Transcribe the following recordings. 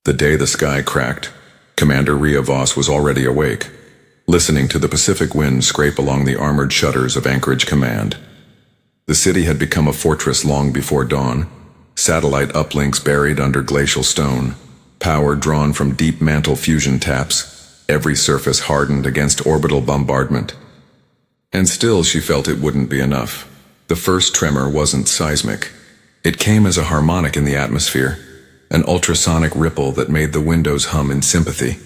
The day the sky cracked, Commander Rhea Voss was already awake, listening to the Pacific wind scrape along the armored shutters of Anchorage Command. The city had become a fortress long before dawn, satellite uplinks buried under glacial stone, power drawn from deep mantle fusion taps, every surface hardened against orbital bombardment. And still she felt it wouldn't be enough. The first tremor wasn't seismic. It came as a harmonic in the atmosphere, an ultrasonic ripple that made the windows hum in sympathy.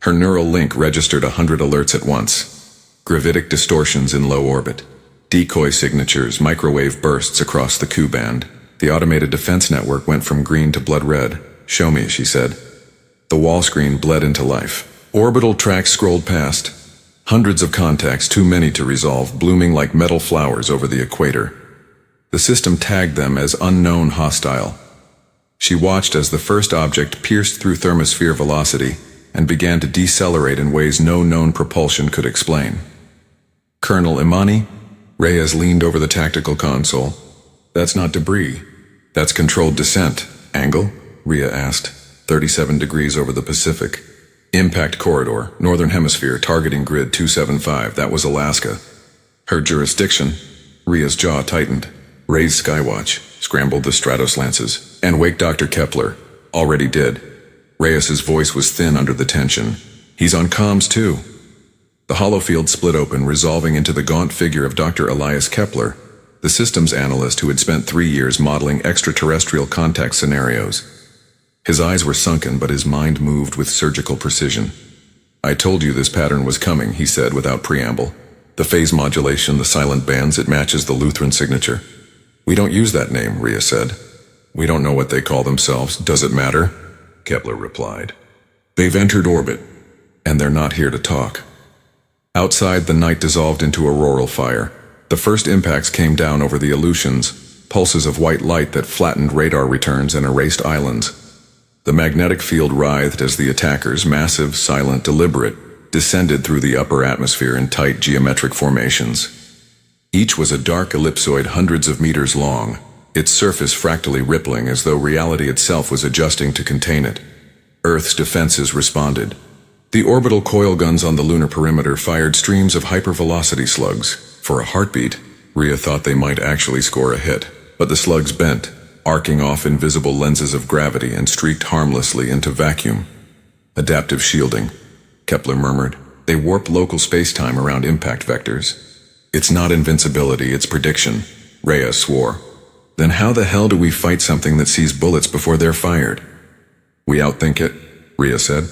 Her neural link registered 100 alerts at once. Gravitic distortions in low orbit, decoy signatures, microwave bursts across the Q band. The automated defense network went from green to blood red. "Show me," she said. The wall screen bled into life. Orbital tracks scrolled past. Hundreds of contacts, too many to resolve, blooming like metal flowers over the equator. The system tagged them as unknown hostile. She watched as the first object pierced through thermosphere velocity and began to decelerate in ways no known propulsion could explain. "Colonel Imani?" Reyes leaned over the tactical console. "That's not debris. That's controlled descent." "Angle?" Rhea asked. 37 degrees over the Pacific. "Impact corridor, northern hemisphere, targeting grid 275. That was Alaska." "Her jurisdiction?" Rhea's jaw tightened. "Raise Skywatch, scrambled the Stratos lances, and wake Dr. Kepler." "Already did." Reyes's voice was thin under the tension. "He's on comms too." The holofield split open, resolving into the gaunt figure of Dr. Elias Kepler, the systems analyst who had spent 3 years modeling extraterrestrial contact scenarios. His eyes were sunken, but his mind moved with surgical precision. "I told you this pattern was coming," he said without preamble. "The phase modulation, the silent bands, it matches the Lutheran signature." "We don't use that name," Rhea said. "We don't know what they call themselves. Does it matter?" Kepler replied. "They've entered orbit, and they're not here to talk." Outside, the night dissolved into auroral fire. The first impacts came down over the Aleutians, pulses of white light that flattened radar returns and erased islands. The magnetic field writhed as the attackers, massive, silent, deliberate, descended through the upper atmosphere in tight geometric formations. Each was a dark ellipsoid hundreds of meters long, its surface fractally rippling as though reality itself was adjusting to contain it. Earth's defenses responded. The orbital coil guns on the lunar perimeter fired streams of hypervelocity slugs. For a heartbeat, Rhea thought they might actually score a hit, but the slugs bent, arcing off invisible lenses of gravity and streaked harmlessly into vacuum. "Adaptive shielding," Kepler murmured. "They warp local space-time around impact vectors." "It's not invincibility, it's prediction," Rhea swore. "Then how the hell do we fight something that sees bullets before they're fired?" "We outthink it," Rhea said.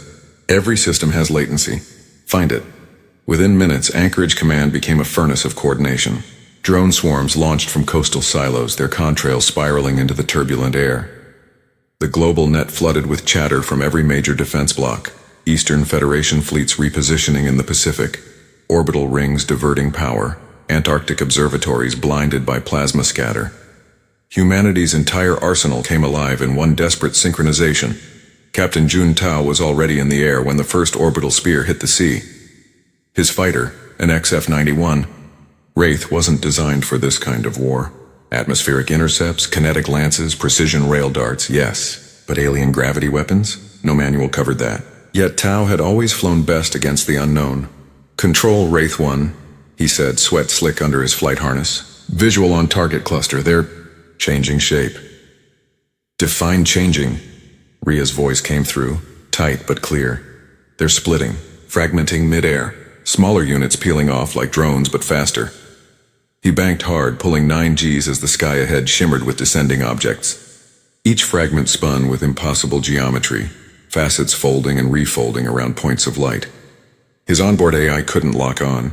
"Every system has latency. Find it." Within minutes, Anchorage Command became a furnace of coordination. Drone swarms launched from coastal silos, their contrails spiraling into the turbulent air. The global net flooded with chatter from every major defense block. Eastern Federation fleets repositioning in the Pacific, orbital rings diverting power, Antarctic observatories blinded by plasma scatter. Humanity's entire arsenal came alive in one desperate synchronization. Captain Jun Tao was already in the air when the first orbital spear hit the sea. His fighter, an XF-91, Wraith, wasn't designed for this kind of war. Atmospheric intercepts, kinetic lances, precision rail darts, yes. But alien gravity weapons? No manual covered that. Yet Tao had always flown best against the unknown. "Control, Wraith 1, he said, sweat slick under his flight harness. "Visual on target cluster, they're changing shape." "Define changing." Rhea's voice came through, tight but clear. "They're splitting, fragmenting mid-air, smaller units peeling off like drones but faster." He banked hard, pulling 9 Gs as the sky ahead shimmered with descending objects. Each fragment spun with impossible geometry, facets folding and refolding around points of light. His onboard AI couldn't lock on.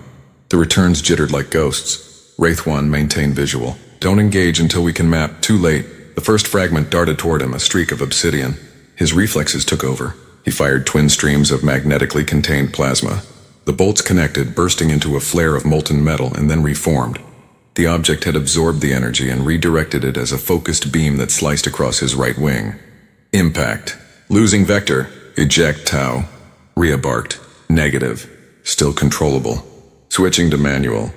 The returns jittered like ghosts. Wraith 1 maintained visual. "Don't engage until we can map. Too late." The first fragment darted toward him, a streak of obsidian. His reflexes took over. He fired twin streams of magnetically contained plasma. The bolts connected, bursting into a flare of molten metal, and then reformed. The object had absorbed the energy and redirected it as a focused beam that sliced across his right wing. "Impact. Losing vector. Eject Tau." Rhea barked. "Negative. Still controllable." Switching to manual.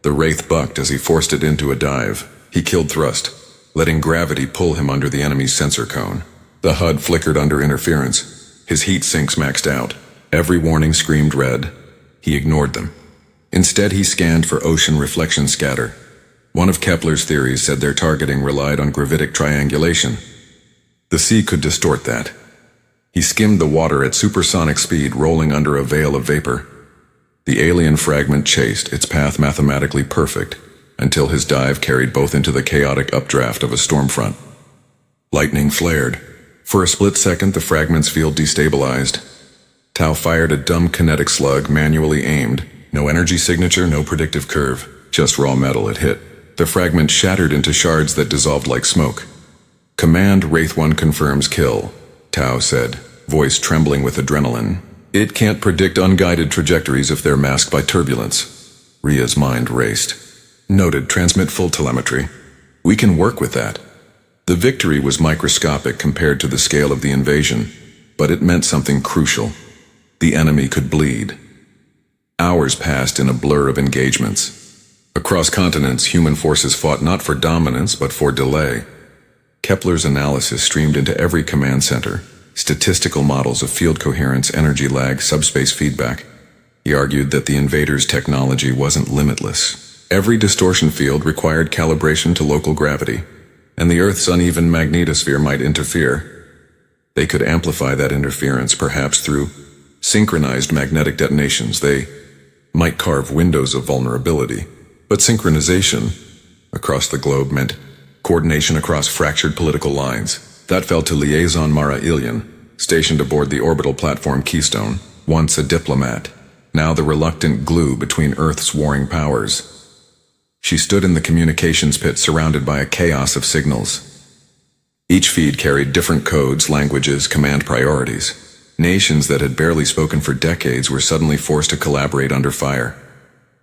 The Wraith bucked as he forced it into a dive. He killed thrust, letting gravity pull him under the enemy's sensor cone. The HUD flickered under interference. His heat sinks maxed out. Every warning screamed red. He ignored them. Instead, he scanned for ocean reflection scatter. One of Kepler's theories said their targeting relied on gravitic triangulation. The sea could distort that. He skimmed the water at supersonic speed, rolling under a veil of vapor. The alien fragment chased, its path mathematically perfect, until his dive carried both into the chaotic updraft of a storm front. Lightning flared. For a split second, the fragment's field destabilized. Tau fired a dumb kinetic slug, manually aimed. No energy signature, no predictive curve, just raw metal it hit. The fragment shattered into shards that dissolved like smoke. Command Wraith 1 confirms kill, Tau said, voice trembling with adrenaline. It can't predict unguided trajectories if they're masked by turbulence. Ria's mind raced. Noted, transmit full telemetry. We can work with that. The victory was microscopic compared to the scale of the invasion, but it meant something crucial. The enemy could bleed. Hours passed in a blur of engagements. Across continents, human forces fought not for dominance, but for delay. Kepler's analysis streamed into every command center. Statistical models of field coherence, energy lag, subspace feedback. He argued that the invaders' technology wasn't limitless. Every distortion field required calibration to local gravity, and the Earth's uneven magnetosphere might interfere. They could amplify that interference, perhaps through synchronized magnetic detonations. They might carve windows of vulnerability. But synchronization across the globe meant coordination across fractured political lines. That fell to Liaison Mara Ilian, stationed aboard the orbital platform Keystone, once a diplomat, now the reluctant glue between Earth's warring powers. She stood in the communications pit surrounded by a chaos of signals. Each feed carried different codes, languages, command priorities. Nations that had barely spoken for decades were suddenly forced to collaborate under fire.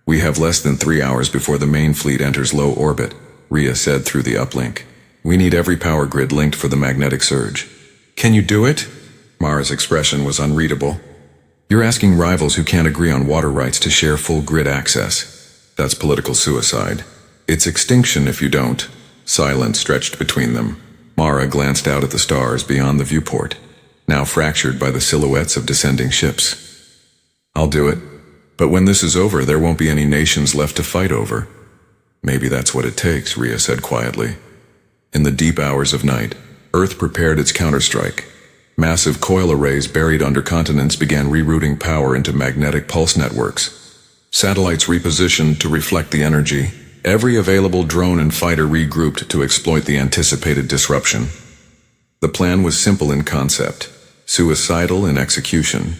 We have less than 3 hours before the main fleet enters low orbit, Ria said through the uplink. We need every power grid linked for the magnetic surge. Can you do it? Mara's expression was unreadable. You're asking rivals who can't agree on water rights to share full grid access. That's political suicide. It's extinction if you don't. Silence stretched between them. Mara glanced out at the stars beyond the viewport, now fractured by the silhouettes of descending ships. I'll do it. But when this is over, there won't be any nations left to fight over. Maybe that's what it takes, Ria said quietly. In the deep hours of night, Earth prepared its counterstrike. Massive coil arrays buried under continents began rerouting power into magnetic pulse networks. Satellites repositioned to reflect the energy. Every available drone and fighter regrouped to exploit the anticipated disruption. The plan was simple in concept, suicidal in execution.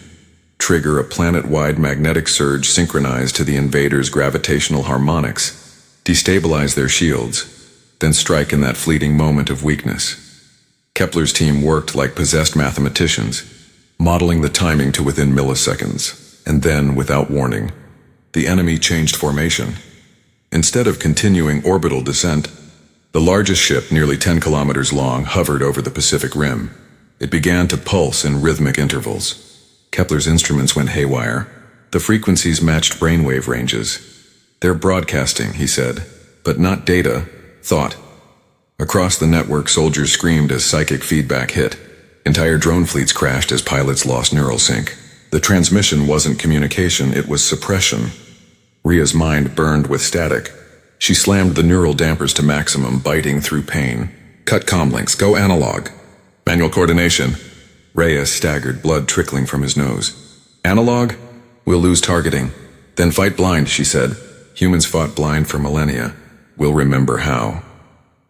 Trigger a planet-wide magnetic surge synchronized to the invaders' gravitational harmonics, destabilize their shields, then strike in that fleeting moment of weakness. Kepler's team worked like possessed mathematicians, modeling the timing to within milliseconds, and then, without warning, the enemy changed formation. Instead of continuing orbital descent, the largest ship, nearly 10 kilometers long, hovered over the Pacific Rim. It began to pulse in rhythmic intervals. Kepler's instruments went haywire. The frequencies matched brainwave ranges. They're broadcasting, he said, but not data, thought. Across the network, soldiers screamed as psychic feedback hit. Entire drone fleets crashed as pilots lost neural sync. The transmission wasn't communication, it was suppression. Ria's mind burned with static. She slammed the neural dampers to maximum, biting through pain. Cut comlinks, go analog. Manual coordination. Reyes staggered, blood trickling from his nose. Analog? We'll lose targeting. Then fight blind, she said. Humans fought blind for millennia. We'll remember how.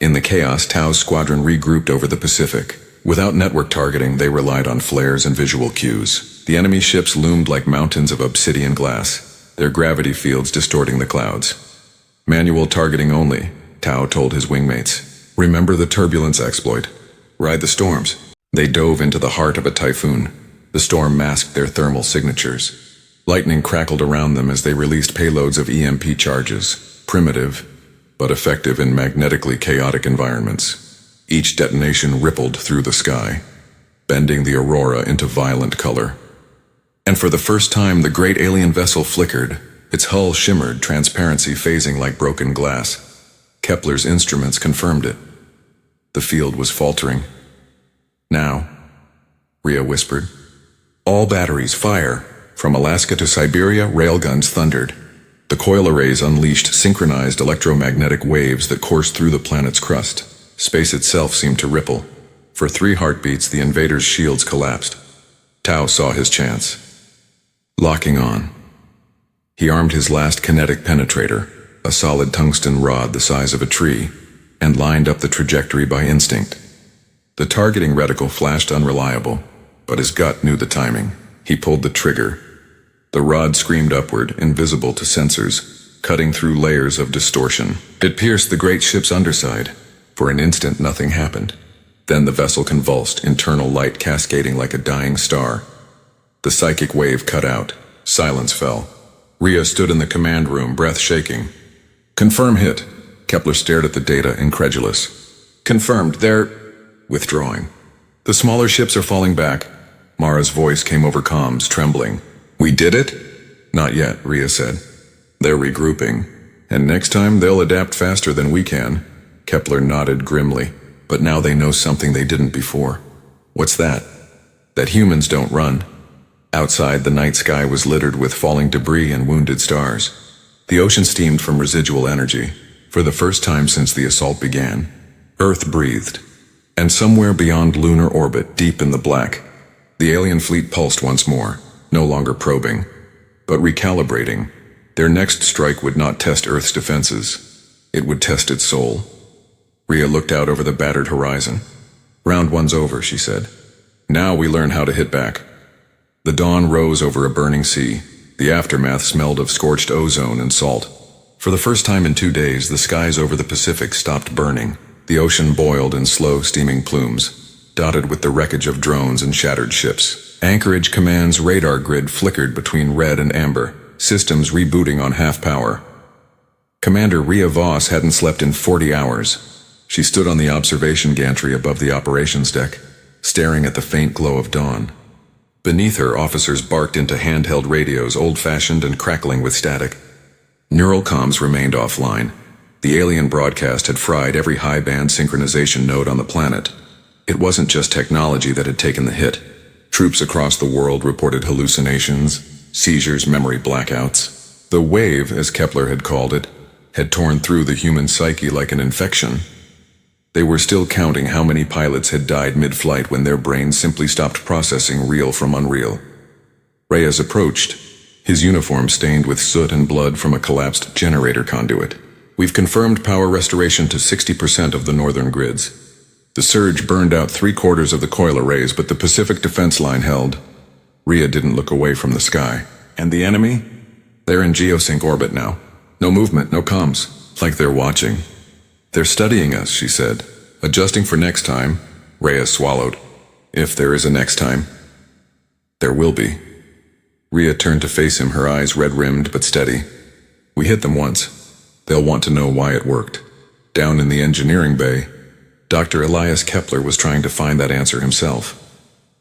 In the chaos, Tau's squadron regrouped over the Pacific. Without network targeting, they relied on flares and visual cues. The enemy ships loomed like mountains of obsidian glass, their gravity fields distorting the clouds. Manual targeting only, Tau told his wingmates. Remember the turbulence exploit. Ride the storms. They dove into the heart of a typhoon. The storm masked their thermal signatures. Lightning crackled around them as they released payloads of EMP charges, primitive, but effective in magnetically chaotic environments. Each detonation rippled through the sky, bending the aurora into violent color. And for the first time, the great alien vessel flickered. Its hull shimmered, transparency phasing like broken glass. Kepler's instruments confirmed it. The field was faltering. Now, Rhea whispered. All batteries fire. From Alaska to Siberia, railguns thundered. The coil arrays unleashed synchronized electromagnetic waves that coursed through the planet's crust. Space itself seemed to ripple. For 3 heartbeats, the invaders' shields collapsed. Tao saw his chance. Locking on. He armed his last kinetic penetrator, a solid tungsten rod the size of a tree, and lined up the trajectory by instinct. The targeting reticle flashed unreliable, but his gut knew the timing. He pulled the trigger. The rod screamed upward, invisible to sensors, cutting through layers of distortion. It pierced the great ship's underside. For an instant, nothing happened. Then the vessel convulsed, internal light cascading like a dying star. The psychic wave cut out. Silence fell. Rhea stood in the command room, breath shaking. Confirm hit. Kepler stared at the data, incredulous. Confirmed, they're withdrawing. The smaller ships are falling back. Mara's voice came over comms, trembling. We did it? Not yet, Rhea said. They're regrouping. And next time they'll adapt faster than we can. Kepler nodded grimly. But now they know something they didn't before. What's that? That humans don't run. Outside, the night sky was littered with falling debris and wounded stars. The ocean steamed from residual energy. For the first time since the assault began, Earth breathed. And somewhere beyond lunar orbit, deep in the black, the alien fleet pulsed once more, no longer probing, but recalibrating. Their next strike would not test Earth's defenses. It would test its soul. Rhea looked out over the battered horizon. Round 1's over, she said. Now we learn how to hit back. The dawn rose over a burning sea. The aftermath smelled of scorched ozone and salt. For the first time in 2 days, the skies over the Pacific stopped burning. The ocean boiled in slow, steaming plumes, dotted with the wreckage of drones and shattered ships. Anchorage Command's radar grid flickered between red and amber, systems rebooting on half power. Commander Rhea Voss hadn't slept in 40 hours. She stood on the observation gantry above the operations deck, staring at the faint glow of dawn. Beneath her, officers barked into handheld radios, old-fashioned and crackling with static. Neural comms remained offline. The alien broadcast had fried every high-band synchronization node on the planet. It wasn't just technology that had taken the hit. Troops across the world reported hallucinations, seizures, memory blackouts. The wave, as Kepler had called it, had torn through the human psyche like an infection. They were still counting how many pilots had died mid-flight when their brains simply stopped processing real from unreal. Reyes approached, his uniform stained with soot and blood from a collapsed generator conduit. We've confirmed power restoration to 60% of the northern grids. The surge burned out 3/4 of the coil arrays, but the Pacific defense line held. Rhea didn't look away from the sky. And the enemy? They're in geosync orbit now. No movement, no comms. Like they're watching. They're studying us, she said. Adjusting for next time. Rhea swallowed. If there is a next time. There will be. Rhea turned to face him, her eyes red-rimmed but steady. We hit them once. They'll want to know why it worked. Down in the engineering bay, Dr. Elias Kepler was trying to find that answer himself.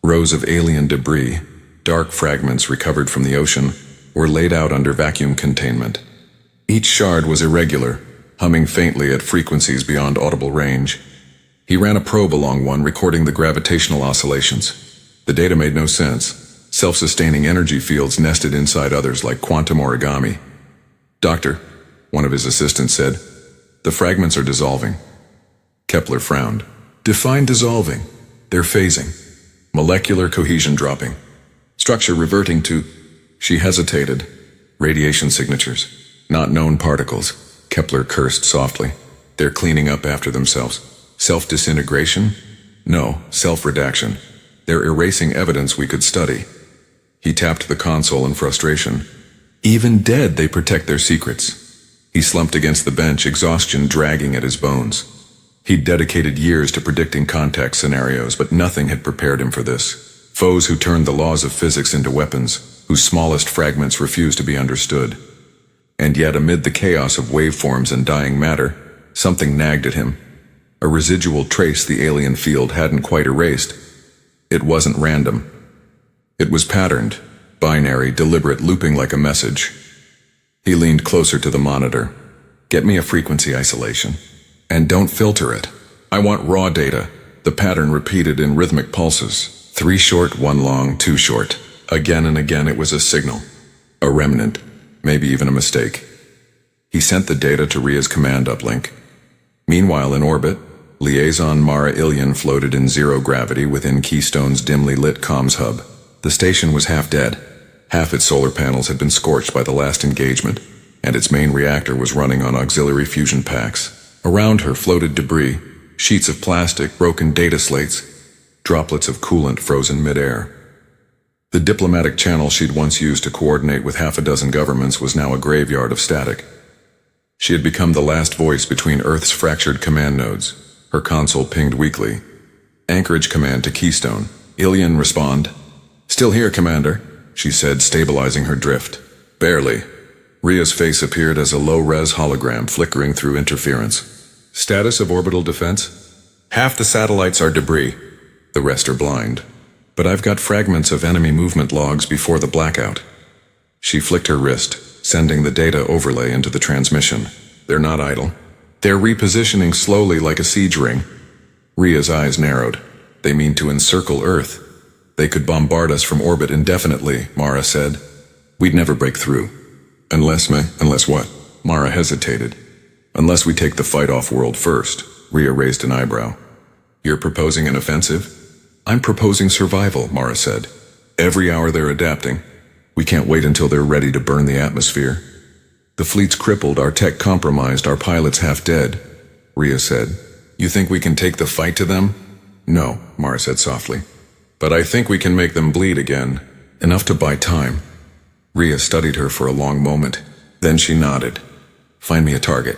Rows of alien debris, dark fragments recovered from the ocean, were laid out under vacuum containment. Each shard was irregular, humming faintly at frequencies beyond audible range. He ran a probe along one, recording the gravitational oscillations. The data made no sense. Self-sustaining energy fields nested inside others like quantum origami. Doctor, one of his assistants said, the fragments are dissolving. Kepler frowned. Define dissolving. They're phasing. Molecular cohesion dropping. Structure reverting to... She hesitated. Radiation signatures. Not known particles. Kepler cursed softly. They're cleaning up after themselves. Self-disintegration? No, self-redaction. They're erasing evidence we could study. He tapped the console in frustration. Even dead, they protect their secrets. He slumped against the bench, exhaustion dragging at his bones. He'd dedicated years to predicting contact scenarios, but nothing had prepared him for this. Foes who turned the laws of physics into weapons, whose smallest fragments refused to be understood. And yet, amid the chaos of waveforms and dying matter, something nagged at him. A residual trace the alien field hadn't quite erased. It wasn't random. It was patterned, binary, deliberate, looping like a message. He leaned closer to the monitor. Get me a frequency isolation. And don't filter it. I want raw data, the The pattern repeated in rhythmic pulses. 3 short, 1 long, 2 short. Again and again it was a signal. A remnant. Maybe even a mistake. He sent the data to Rhea's command uplink. Meanwhile in orbit, liaison Mara Ilian floated in zero gravity within Keystone's dimly lit comms hub. The station was half dead. Half its solar panels had been scorched by the last engagement, and its main reactor was running on auxiliary fusion packs. Around her floated debris, sheets of plastic, broken data slates, droplets of coolant frozen midair. The diplomatic channel she'd once used to coordinate with half a dozen governments was now a graveyard of static. She had become the last voice between Earth's fractured command nodes. Her console pinged weakly. Anchorage command to Keystone. Ilian respond. Still here, Commander, she said, stabilizing her drift. Barely. Rhea's face appeared as a low-res hologram flickering through interference. Status of orbital defense? Half the satellites are debris. The rest are blind. But I've got fragments of enemy movement logs before the blackout. She flicked her wrist, sending the data overlay into the transmission. They're not idle. They're repositioning slowly like a siege ring. Rhea's eyes narrowed. They mean to encircle Earth. They could bombard us from orbit indefinitely, Mara said. We'd never break through. Unless what? Mara hesitated. Unless we take the fight off-world first. Rhea raised an eyebrow. You're proposing an offensive? I'm proposing survival, Mara said. Every hour they're adapting. We can't wait until they're ready to burn the atmosphere. The fleet's crippled, our tech compromised, our pilots half dead, Rhea said. You think we can take the fight to them? No, Mara said softly. But I think we can make them bleed again. Enough to buy time. Rhea studied her for a long moment. Then she nodded. Find me a target.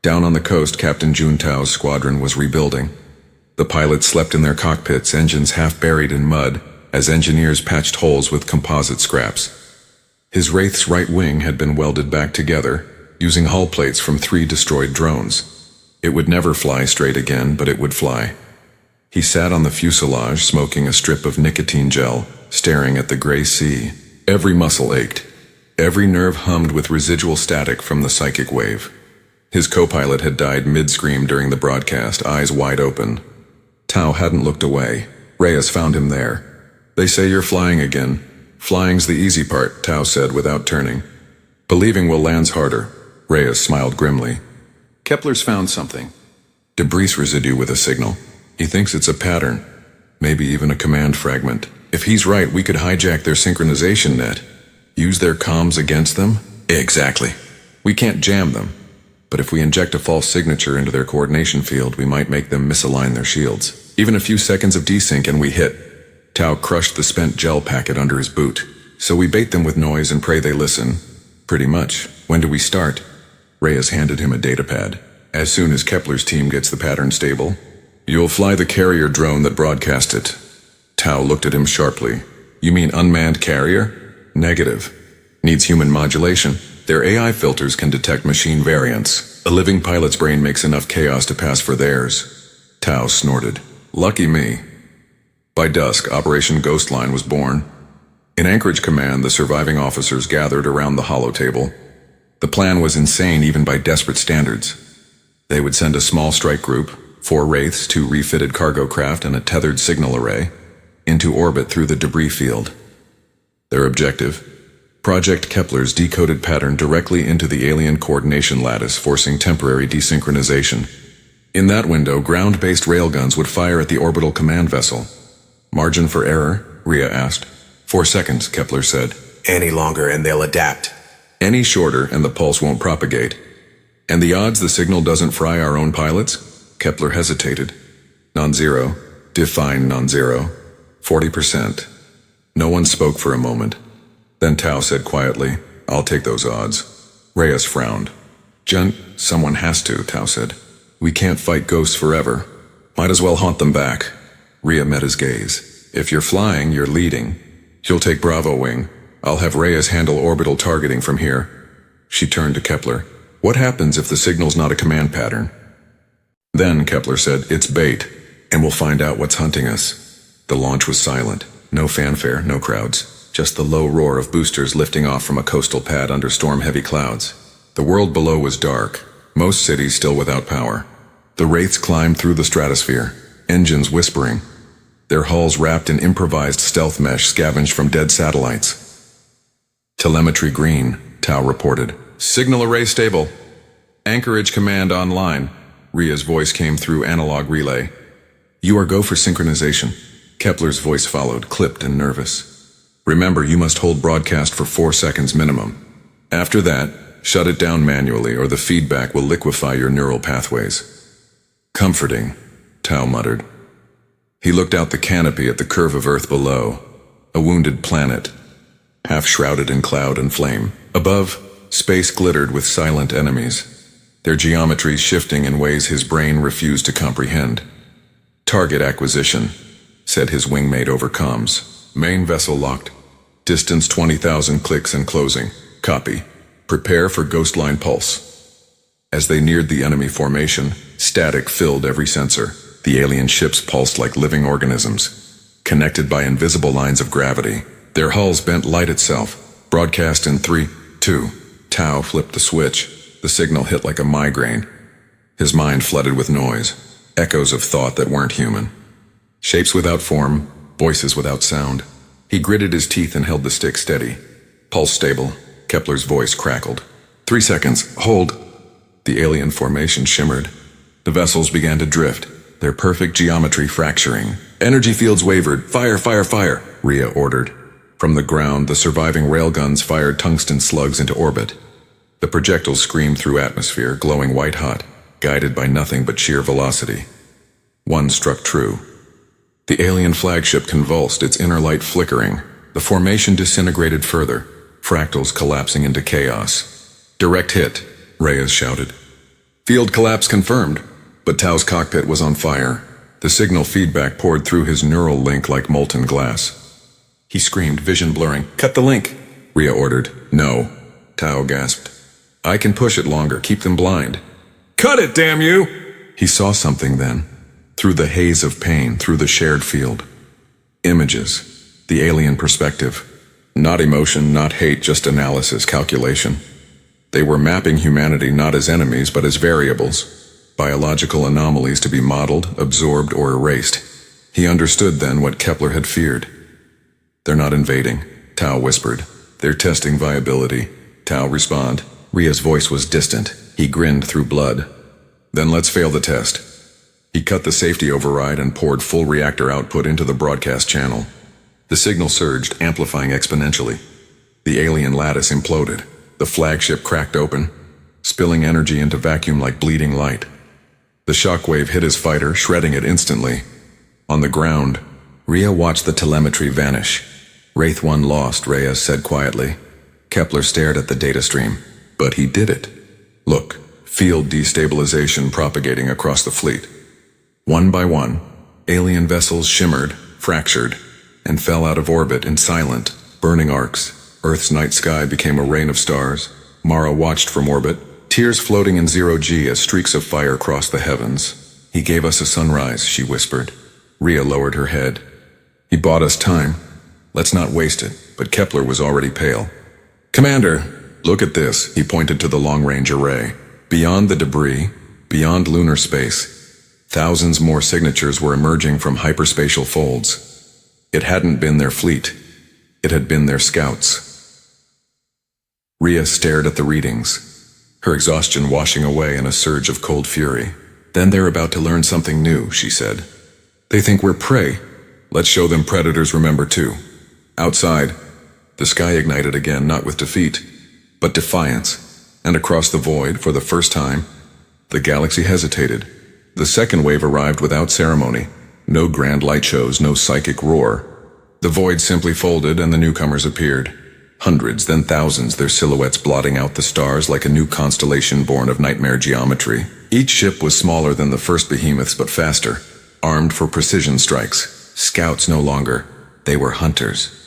Down on the coast, Captain Juntao's squadron was rebuilding. The pilots slept in their cockpits, engines half buried in mud, as engineers patched holes with composite scraps. His Wraith's right wing had been welded back together, using hull plates from 3 destroyed drones. It would never fly straight again, but it would fly. He sat on the fuselage, smoking a strip of nicotine gel, staring at the gray sea. Every muscle ached. Every nerve hummed with residual static from the psychic wave. His co-pilot had died mid-scream during the broadcast, eyes wide open. Tao hadn't looked away. Reyes found him there. They say you're flying again. Flying's the easy part, Tao said without turning. Believing will lands harder. Reyes smiled grimly. Kepler's found something. Debris residue with a signal. He thinks it's a pattern. Maybe even a command fragment. If he's right, we could hijack their synchronization net. Use their comms against them? Exactly. We can't jam them. But if we inject a false signature into their coordination field, we might make them misalign their shields. Even a few seconds of desync and we hit. Tao crushed the spent gel packet under his boot. So we bait them with noise and pray they listen. Pretty much. When do we start? Reyes handed him a datapad. As soon as Kepler's team gets the pattern stable. You'll fly the carrier drone that broadcast it. Tao looked at him sharply. You mean unmanned carrier? Negative. Needs human modulation. Their AI filters can detect machine variants. A living pilot's brain makes enough chaos to pass for theirs. Tao snorted. Lucky me. By dusk, Operation Ghostline was born. In Anchorage Command, the surviving officers gathered around the hollow table. The plan was insane even by desperate standards. They would send a small strike group, 4 Wraiths, 2 refitted cargo craft, and a tethered signal array, into orbit through the debris field. Their objective? Project Kepler's decoded pattern directly into the alien coordination lattice, forcing temporary desynchronization. In that window, ground-based railguns would fire at the orbital command vessel. Margin for error? Rhea asked. 4 seconds, Kepler said. Any longer and they'll adapt. Any shorter and the pulse won't propagate. And the odds the signal doesn't fry our own pilots? Kepler hesitated. Non-zero. Define non-zero. 40%. No one spoke for a moment. Then Tao said quietly, I'll take those odds. Reyes frowned. Someone has to, Tao said. We can't fight ghosts forever. Might as well haunt them back. Rhea met his gaze. If you're flying, you're leading. You'll take Bravo Wing. I'll have Reyes handle orbital targeting from here. She turned to Kepler. What happens if the signal's not a command pattern? Then, Kepler said, it's bait, and we'll find out what's hunting us. The launch was silent. No fanfare, no crowds. Just the low roar of boosters lifting off from a coastal pad under storm-heavy clouds. The world below was dark. Most cities still without power. The Wraiths climbed through the stratosphere. engines whispering, their hulls wrapped in improvised stealth mesh scavenged from dead satellites. Telemetry green, Tau reported. Signal array stable. Anchorage command online. Ria's voice came through analog relay. You are go for synchronization. Kepler's voice followed, clipped and nervous. Remember, you must hold broadcast for 4 seconds minimum. After that, shut it down manually or the feedback will liquefy your neural pathways. Comforting, Tau muttered. He looked out the canopy at the curve of Earth below, a wounded planet, half shrouded in cloud and flame. Above, space glittered with silent enemies, their geometries shifting in ways his brain refused to comprehend. Target acquisition, said his wingmate over comms. Main vessel locked. Distance 20,000 clicks and closing. Copy. Prepare for ghost line pulse. As they neared the enemy formation, static filled every sensor. The alien ships pulsed like living organisms, connected by invisible lines of gravity. Their hulls bent light itself. Broadcast in 3, 2. Tau flipped the switch. The signal hit like a migraine. His mind flooded with noise, echoes of thought that weren't human. Shapes without form, voices without sound. He gritted his teeth and held the stick steady. Pulse stable. Kepler's voice crackled. 3 seconds. Hold. The alien formation shimmered. The vessels began to drift, their perfect geometry fracturing. Energy fields wavered. Fire, fire, fire, Ria ordered. From the ground, the surviving railguns fired tungsten slugs into orbit. The projectiles screamed through atmosphere, glowing white-hot, guided by nothing but sheer velocity. One struck true. The alien flagship convulsed, its inner light flickering. The formation disintegrated further, fractals collapsing into chaos. Direct hit, Reyes shouted. Field collapse confirmed, but Tau's cockpit was on fire. The signal feedback poured through his neural link like molten glass. He screamed, vision blurring. Cut the link, Ria ordered. No, Tau gasped. I can push it longer, keep them blind. Cut it, damn you! He saw something then. Through the haze of pain, through the shared field. Images. The alien perspective. Not emotion, not hate, just analysis, calculation. They were mapping humanity not as enemies, but as variables. Biological anomalies to be modeled, absorbed, or erased. He understood then what Kepler had feared. They're not invading, Tau whispered. They're testing viability. Tau responded. Ria's voice was distant. He grinned through blood. Then let's fail the test. He cut the safety override and poured full reactor output into the broadcast channel. The signal surged, amplifying exponentially. The alien lattice imploded. The flagship cracked open, spilling energy into vacuum like bleeding light. The shockwave hit his fighter, shredding it instantly. On the ground, Ria watched the telemetry vanish. Wraith 1 lost, Reyes said quietly. Kepler stared at the data stream. But he did it. Look, field destabilization propagating across the fleet. One by one, alien vessels shimmered, fractured, and fell out of orbit in silent, burning arcs. Earth's night sky became a rain of stars. Mara watched from orbit, tears floating in 0G as streaks of fire crossed the heavens. He gave us a sunrise, she whispered. Ria lowered her head. He bought us time. Let's not waste it, but Kepler was already pale. Commander, look at this, he pointed to the long-range array. Beyond the debris, beyond lunar space, thousands more signatures were emerging from hyperspatial folds. It hadn't been their fleet. It had been their scouts. Ria stared at the readings, her exhaustion washing away in a surge of cold fury. Then they're about to learn something new, she said. They think we're prey. Let's show them predators remember too. Outside, the sky ignited again, not with defeat, but defiance. And across the void, for the first time, the galaxy hesitated. The second wave arrived without ceremony. No grand light shows, no psychic roar. The void simply folded and the newcomers appeared. Hundreds, then thousands, their silhouettes blotting out the stars like a new constellation born of nightmare geometry. Each ship was smaller than the first behemoths but faster, armed for precision strikes. Scouts no longer, they were hunters.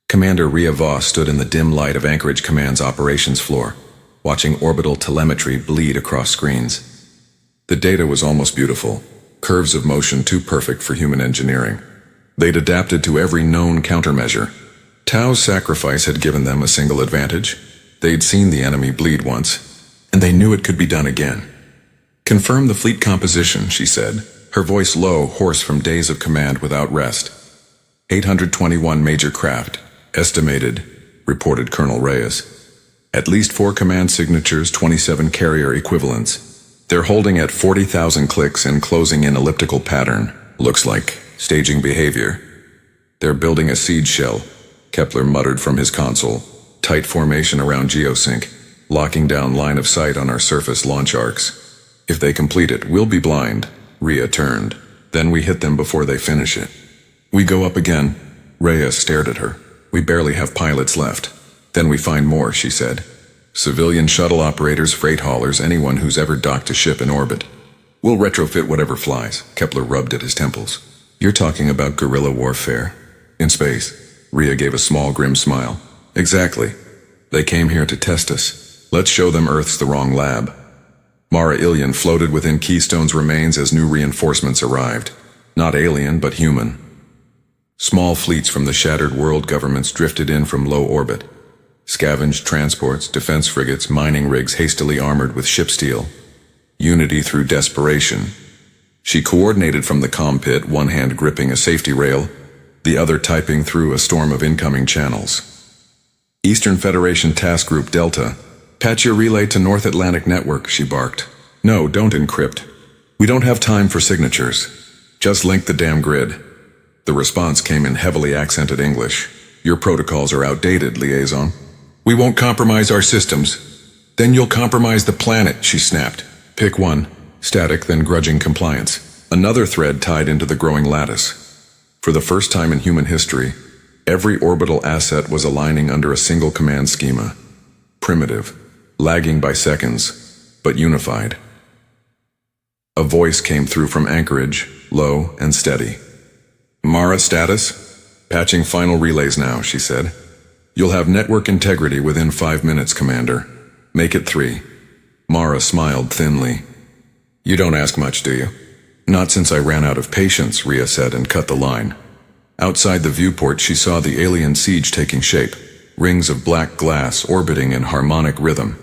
Commander Ria Voss stood in the dim light of Anchorage Command's operations floor, watching orbital telemetry bleed across screens. The data was almost beautiful, curves of motion too perfect for human engineering. They'd adapted to every known countermeasure. Tau's sacrifice had given them a single advantage. They'd seen the enemy bleed once, and they knew it could be done again. Confirm the fleet composition, she said. her voice low, hoarse from days of command without rest. 821 major craft, estimated, reported Colonel Reyes. At least 4 command signatures, 27 carrier equivalents. They're holding at 40,000 clicks and closing in elliptical pattern. Looks like staging behavior. They're building a siege shell, Kepler muttered from his console. Tight formation around geosync, locking down line of sight on our surface launch arcs. If they complete it, we'll be blind. Rhea turned. Then we hit them before they finish it. We go up again. Rhea stared at her. We barely have pilots left. Then we find more, she said. Civilian shuttle operators, freight haulers, anyone who's ever docked a ship in orbit. We'll retrofit whatever flies. Kepler rubbed at his temples. You're talking about guerrilla warfare? In space. Rhea gave a small, grim smile. Exactly. They came here to test us. Let's show them Earth's the wrong lab. Mara Ilian floated within Keystone's remains as new reinforcements arrived. Not alien, but human. Small fleets from the shattered world governments drifted in from low orbit. Scavenged transports, defense frigates, mining rigs hastily armored with ship steel. Unity through desperation. She coordinated from the comm pit, one hand gripping a safety rail, the other typing through a storm of incoming channels. Eastern Federation Task Group Delta. Patch your relay to North Atlantic Network, she barked. No, don't encrypt. We don't have time for signatures. Just link the damn grid. The response came in heavily accented English. Your protocols are outdated, liaison. We won't compromise our systems. Then you'll compromise the planet, she snapped. Pick one. Static, then grudging compliance. Another thread tied into the growing lattice. For the first time in human history, every orbital asset was aligning under a single command schema. Primitive, lagging by seconds, but unified. A voice came through from anchorage, low and steady. Mara status? Patching final relays now, she said. You'll have network integrity within 5 minutes, Commander. Make it 3. Mara smiled thinly. You don't ask much, do you? Not since I ran out of patience, Rhea said and cut the line. Outside the viewport she saw the alien siege taking shape, rings of black glass orbiting in harmonic rhythm.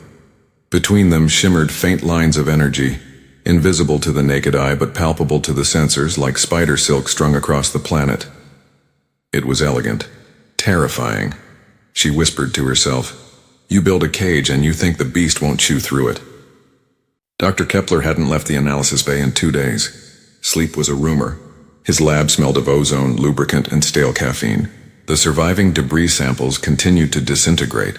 Between them shimmered faint lines of energy, invisible to the naked eye but palpable to the sensors like spider silk strung across the planet. It was elegant, terrifying. She whispered to herself, You build a cage and you think the beast won't chew through it. Dr. Kepler hadn't left the analysis bay in 2 days. Sleep was a rumor. His lab smelled of ozone, lubricant, and stale caffeine. The surviving debris samples continued to disintegrate,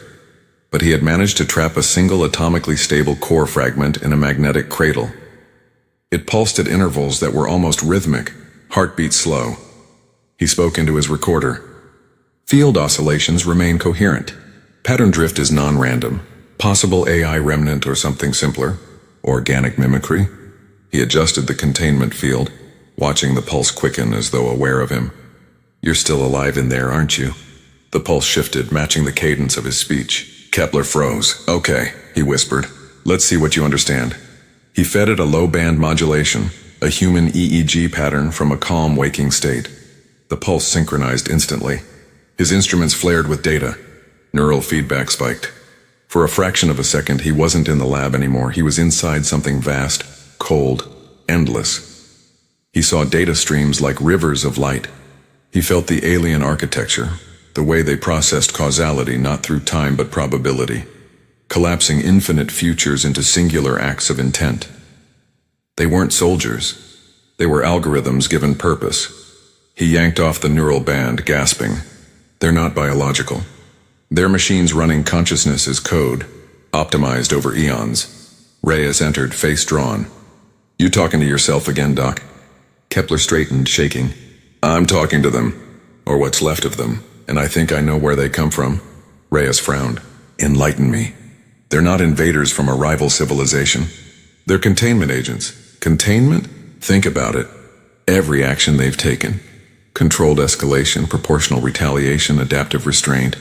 but he had managed to trap a single atomically stable core fragment in a magnetic cradle. It pulsed at intervals that were almost rhythmic, heartbeat slow. He spoke into his recorder. Field oscillations remain coherent. Pattern drift is non-random. Possible AI remnant or something simpler. Organic mimicry. He adjusted the containment field, watching the pulse quicken as though aware of him. You're still alive in there, aren't you? The pulse shifted, matching the cadence of his speech. Kepler froze. Okay, he whispered. Let's see what you understand. He fed it a low-band modulation, a human EEG pattern from a calm waking state. The pulse synchronized instantly. His instruments flared with data. Neural feedback spiked. For a fraction of a second, he wasn't in the lab anymore. He was inside something vast, cold, endless. He saw data streams like rivers of light. He felt the alien architecture, the way they processed causality not through time but probability, collapsing infinite futures into singular acts of intent. They weren't soldiers. They were algorithms given purpose. He yanked off the neural band, gasping. They're not biological. They're machines running consciousness as code, optimized over eons. Reyes entered, face drawn. You talking to yourself again, Doc? Kepler straightened, shaking. I'm talking to them, or what's left of them, and I think I know where they come from. Reyes frowned. Enlighten me. They're not invaders from a rival civilization. They're containment agents. Containment? Think about it. Every action they've taken. Controlled escalation, proportional retaliation, adaptive restraint.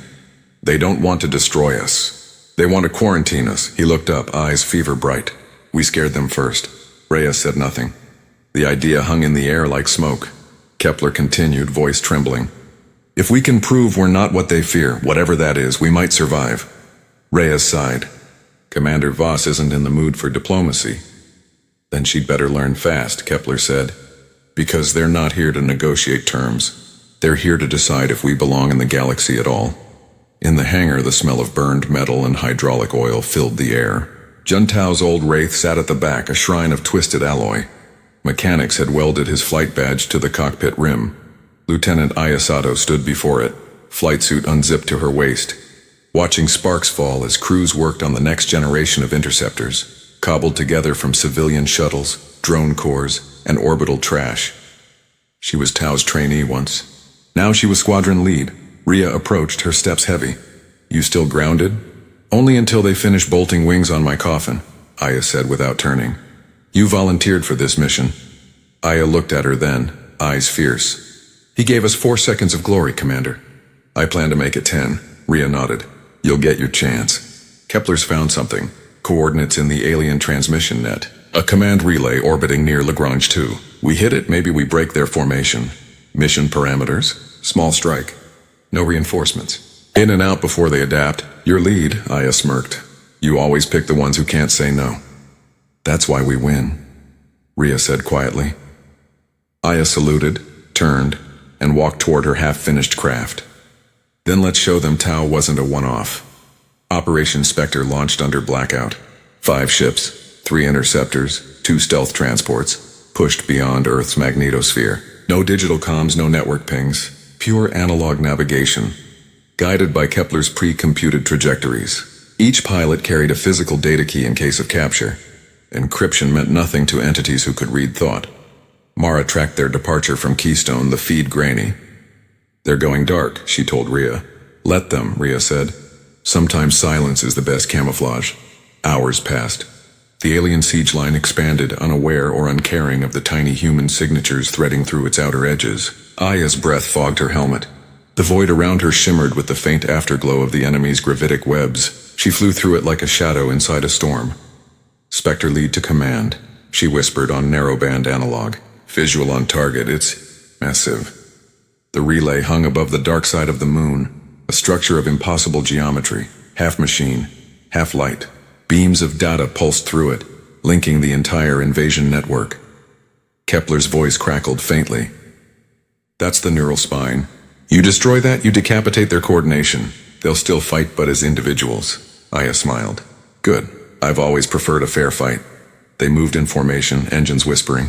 They don't want to destroy us. They want to quarantine us. He looked up, eyes fever bright. We scared them first. Reyes said nothing. The idea hung in the air like smoke. Kepler continued, voice trembling. If we can prove we're not what they fear, whatever that is, we might survive. Reyes sighed. Commander Voss isn't in the mood for diplomacy. Then she'd better learn fast, Kepler said. Because they're not here to negotiate terms. They're here to decide if we belong in the galaxy at all. In the hangar, the smell of burned metal and hydraulic oil filled the air. Juntao's old wraith sat at the back, a shrine of twisted alloy. Mechanics had welded his flight badge to the cockpit rim. Lieutenant Ayasato stood before it, flight suit unzipped to her waist, watching sparks fall as crews worked on the next generation of interceptors, cobbled together from civilian shuttles, drone cores, and orbital trash. She was Tao's trainee once. Now she was squadron lead. Rhea approached, her steps heavy. "You still grounded?" "Only until they finish bolting wings on my coffin," Aya said without turning. "You volunteered for this mission." Aya looked at her then, eyes fierce. "He gave us 4 seconds of glory, Commander." "I plan to make it 10, Rhea nodded. "You'll get your chance." Kepler's found something. Coordinates in the alien transmission net. A command relay orbiting near Lagrange 2. We hit it, maybe we break their formation. Mission parameters? Small strike. No reinforcements. In and out before they adapt. Your lead, Aya smirked. You always pick the ones who can't say no. That's why we win, Rhea said quietly. Aya saluted, turned, and walked toward her half-finished craft. Then let's show them Tau wasn't a one-off. Operation Spectre launched under blackout. 5 ships, 3 interceptors, 2 stealth transports, pushed beyond Earth's magnetosphere. No digital comms, no network pings. Pure analog navigation, guided by Kepler's pre-computed trajectories. Each pilot carried a physical data key in case of capture. Encryption meant nothing to entities who could read thought. Mara tracked their departure from Keystone, the feed grainy. They're going dark, she told Rhea. Let them, Rhea said. Sometimes silence is the best camouflage. Hours passed. The alien siege line expanded, unaware or uncaring of the tiny human signatures threading through its outer edges. Aya's breath fogged her helmet. The void around her shimmered with the faint afterglow of the enemy's gravitic webs. She flew through it like a shadow inside a storm. Spectre lead to command, she whispered on narrowband analog. Visual on target, it's massive. The relay hung above the dark side of the moon, a structure of impossible geometry, half machine, half light. Beams of data pulsed through it, linking the entire invasion network. Kepler's voice crackled faintly. That's the neural spine. You destroy that, you decapitate their coordination. They'll still fight, but as individuals. Aya smiled. Good. I've always preferred a fair fight. They moved in formation, engines whispering.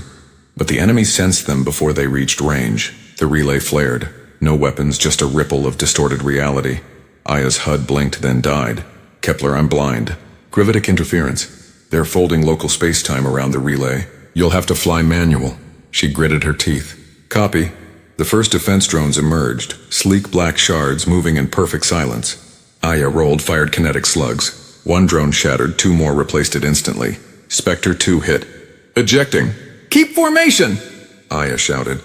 But the enemy sensed them before they reached range. The relay flared. No weapons, just a ripple of distorted reality. Aya's HUD blinked, then died. Kepler, I'm blind. Gravitic interference. They're folding local space-time around the relay. You'll have to fly manual. She gritted her teeth. Copy. The first defense drones emerged, sleek black shards moving in perfect silence. Aya rolled, fired kinetic slugs. 1 drone shattered, 2 more replaced it instantly. Spectre 2 hit. Ejecting. Keep formation! Aya shouted.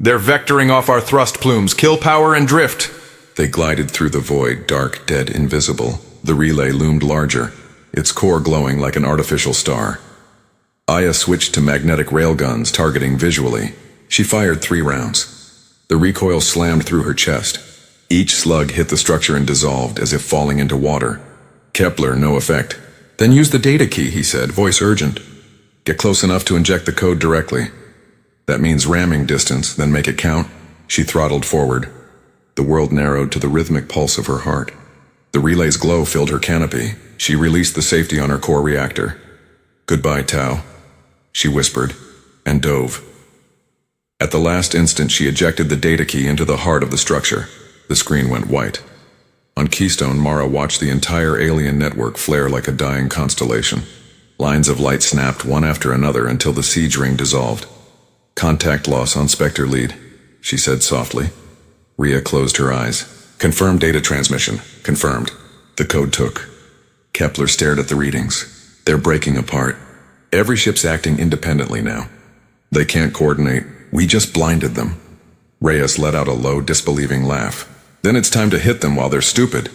They're vectoring off our thrust plumes. Kill power and drift. They glided through the void, dark, dead, invisible. The relay loomed larger, its core glowing like an artificial star. Aya switched to magnetic railguns, targeting visually. She fired 3 rounds. The recoil slammed through her chest. Each slug hit the structure and dissolved, as if falling into water. Kepler, no effect. Then use the data key, he said, voice urgent. Get close enough to inject the code directly. That means ramming distance, then make it count. She throttled forward. The world narrowed to the rhythmic pulse of her heart. The relay's glow filled her canopy. She released the safety on her core reactor. Goodbye, Tau, she whispered, and dove. At the last instant, she ejected the data key into the heart of the structure. The screen went white. On Keystone, Mara watched the entire alien network flare like a dying constellation. Lines of light snapped one after another until the siege ring dissolved. Contact loss on Spectre lead, she said softly. Rhea closed her eyes. Confirmed data transmission. Confirmed. The code took. Kepler stared at the readings. They're breaking apart. Every ship's acting independently now. They can't coordinate. We just blinded them. Reyes let out a low, disbelieving laugh. Then it's time to hit them while they're stupid.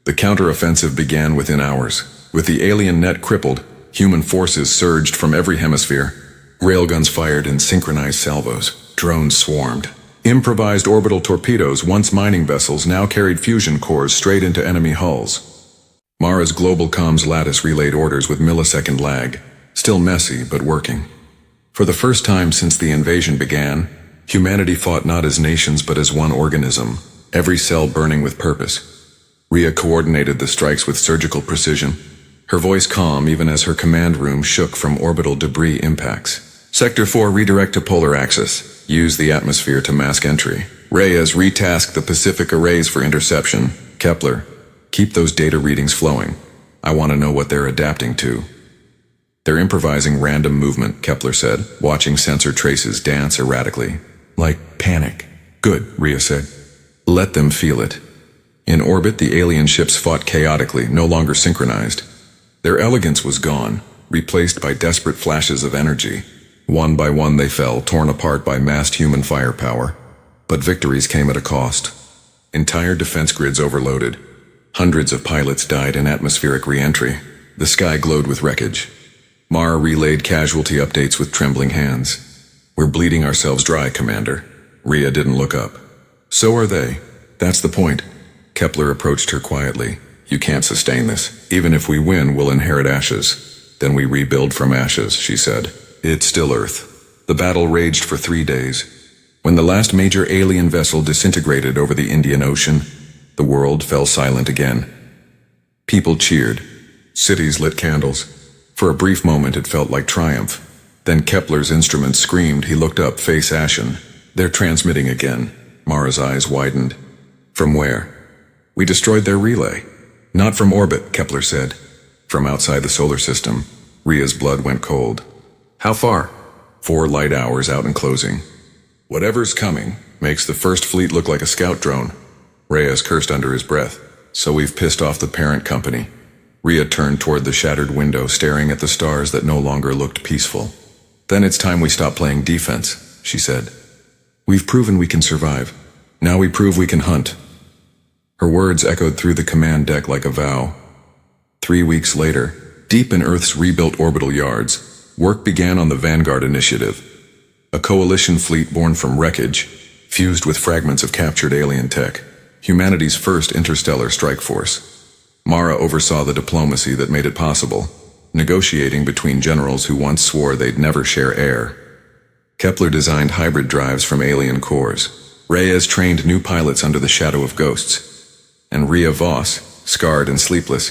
The counteroffensive began within hours. With the alien net crippled, human forces surged from every hemisphere. Railguns fired in synchronized salvos. Drones swarmed. Improvised orbital torpedoes, once mining vessels, now carried fusion cores straight into enemy hulls. Mara's global comms lattice relayed orders with millisecond lag. Still messy, but working. For the first time since the invasion began, humanity fought not as nations but as one organism, every cell burning with purpose. Rhea coordinated the strikes with surgical precision, her voice calm even as her command room shook from orbital debris impacts. Sector 4, redirect to polar axis. Use the atmosphere to mask entry. Reyes, retask the Pacific arrays for interception. Kepler, keep those data readings flowing. I want to know what they're adapting to. They're improvising random movement, Kepler said, watching sensor traces dance erratically. Like panic. Good, Rhea said. Let them feel it. In orbit, the alien ships fought chaotically, no longer synchronized. Their elegance was gone, replaced by desperate flashes of energy. One by one they fell, torn apart by massed human firepower. But victories came at a cost. Entire defense grids overloaded. Hundreds of pilots died in atmospheric re-entry. The sky glowed with wreckage. Mara relayed casualty updates with trembling hands. We're bleeding ourselves dry, Commander. Rhea didn't look up. So are they. That's the point. Kepler approached her quietly. You can't sustain this. Even if we win, we'll inherit ashes. Then we rebuild from ashes, she said. It's still Earth. The battle raged for 3 days. When the last major alien vessel disintegrated over the Indian Ocean, the world fell silent again. People cheered. Cities lit candles. For a brief moment it felt like triumph. Then Kepler's instruments screamed. He looked up, face ashen. They're transmitting again. Mara's eyes widened. From where? We destroyed their relay. Not from orbit, Kepler said. From outside the solar system. Rhea's blood went cold. How far? 4 light hours out and closing. Whatever's coming makes the first fleet look like a scout drone. Reyes cursed under his breath. So we've pissed off the parent company. Rhea turned toward the shattered window, staring at the stars that no longer looked peaceful. Then it's time we stop playing defense, she said. We've proven we can survive. Now we prove we can hunt. Her words echoed through the command deck like a vow. 3 weeks later, deep in Earth's rebuilt orbital yards, work began on the Vanguard Initiative, a coalition fleet born from wreckage, fused with fragments of captured alien tech, humanity's first interstellar strike force. Mara oversaw the diplomacy that made it possible, negotiating between generals who once swore they'd never share air. Kepler designed hybrid drives from alien cores. Reyes trained new pilots under the shadow of ghosts. And Rhea Voss, scarred and sleepless,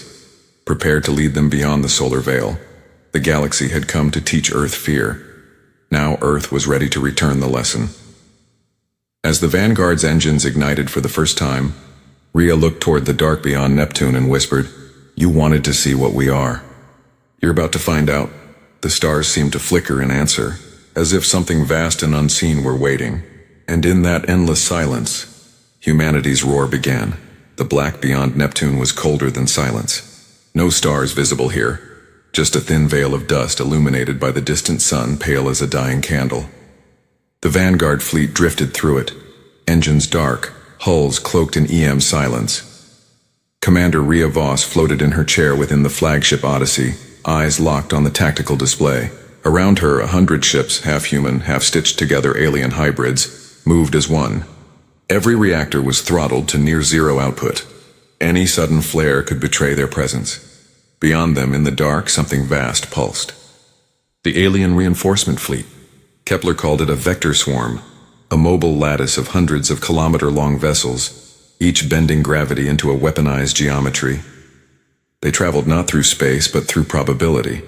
prepared to lead them beyond the solar veil. The galaxy had come to teach Earth fear. Now Earth was ready to return the lesson. As the Vanguard's engines ignited for the first time, Rhea looked toward the dark beyond Neptune and whispered, You wanted to see what we are. You're about to find out. The stars seemed to flicker in answer, as if something vast and unseen were waiting. And in that endless silence, humanity's roar began. The black beyond Neptune was colder than silence. No stars visible here, just a thin veil of dust illuminated by the distant sun, pale as a dying candle. The Vanguard fleet drifted through it, engines dark, hulls cloaked in EM silence. Commander Rhea Voss floated in her chair within the flagship Odyssey, eyes locked on the tactical display. Around her, 100 ships, half human, half stitched together alien hybrids, moved as one. Every reactor was throttled to near zero output. Any sudden flare could betray their presence. Beyond them, in the dark, something vast pulsed. The alien reinforcement fleet. Kepler called it a vector swarm, a mobile lattice of hundreds of kilometer-long vessels, each bending gravity into a weaponized geometry. They traveled not through space, but through probability,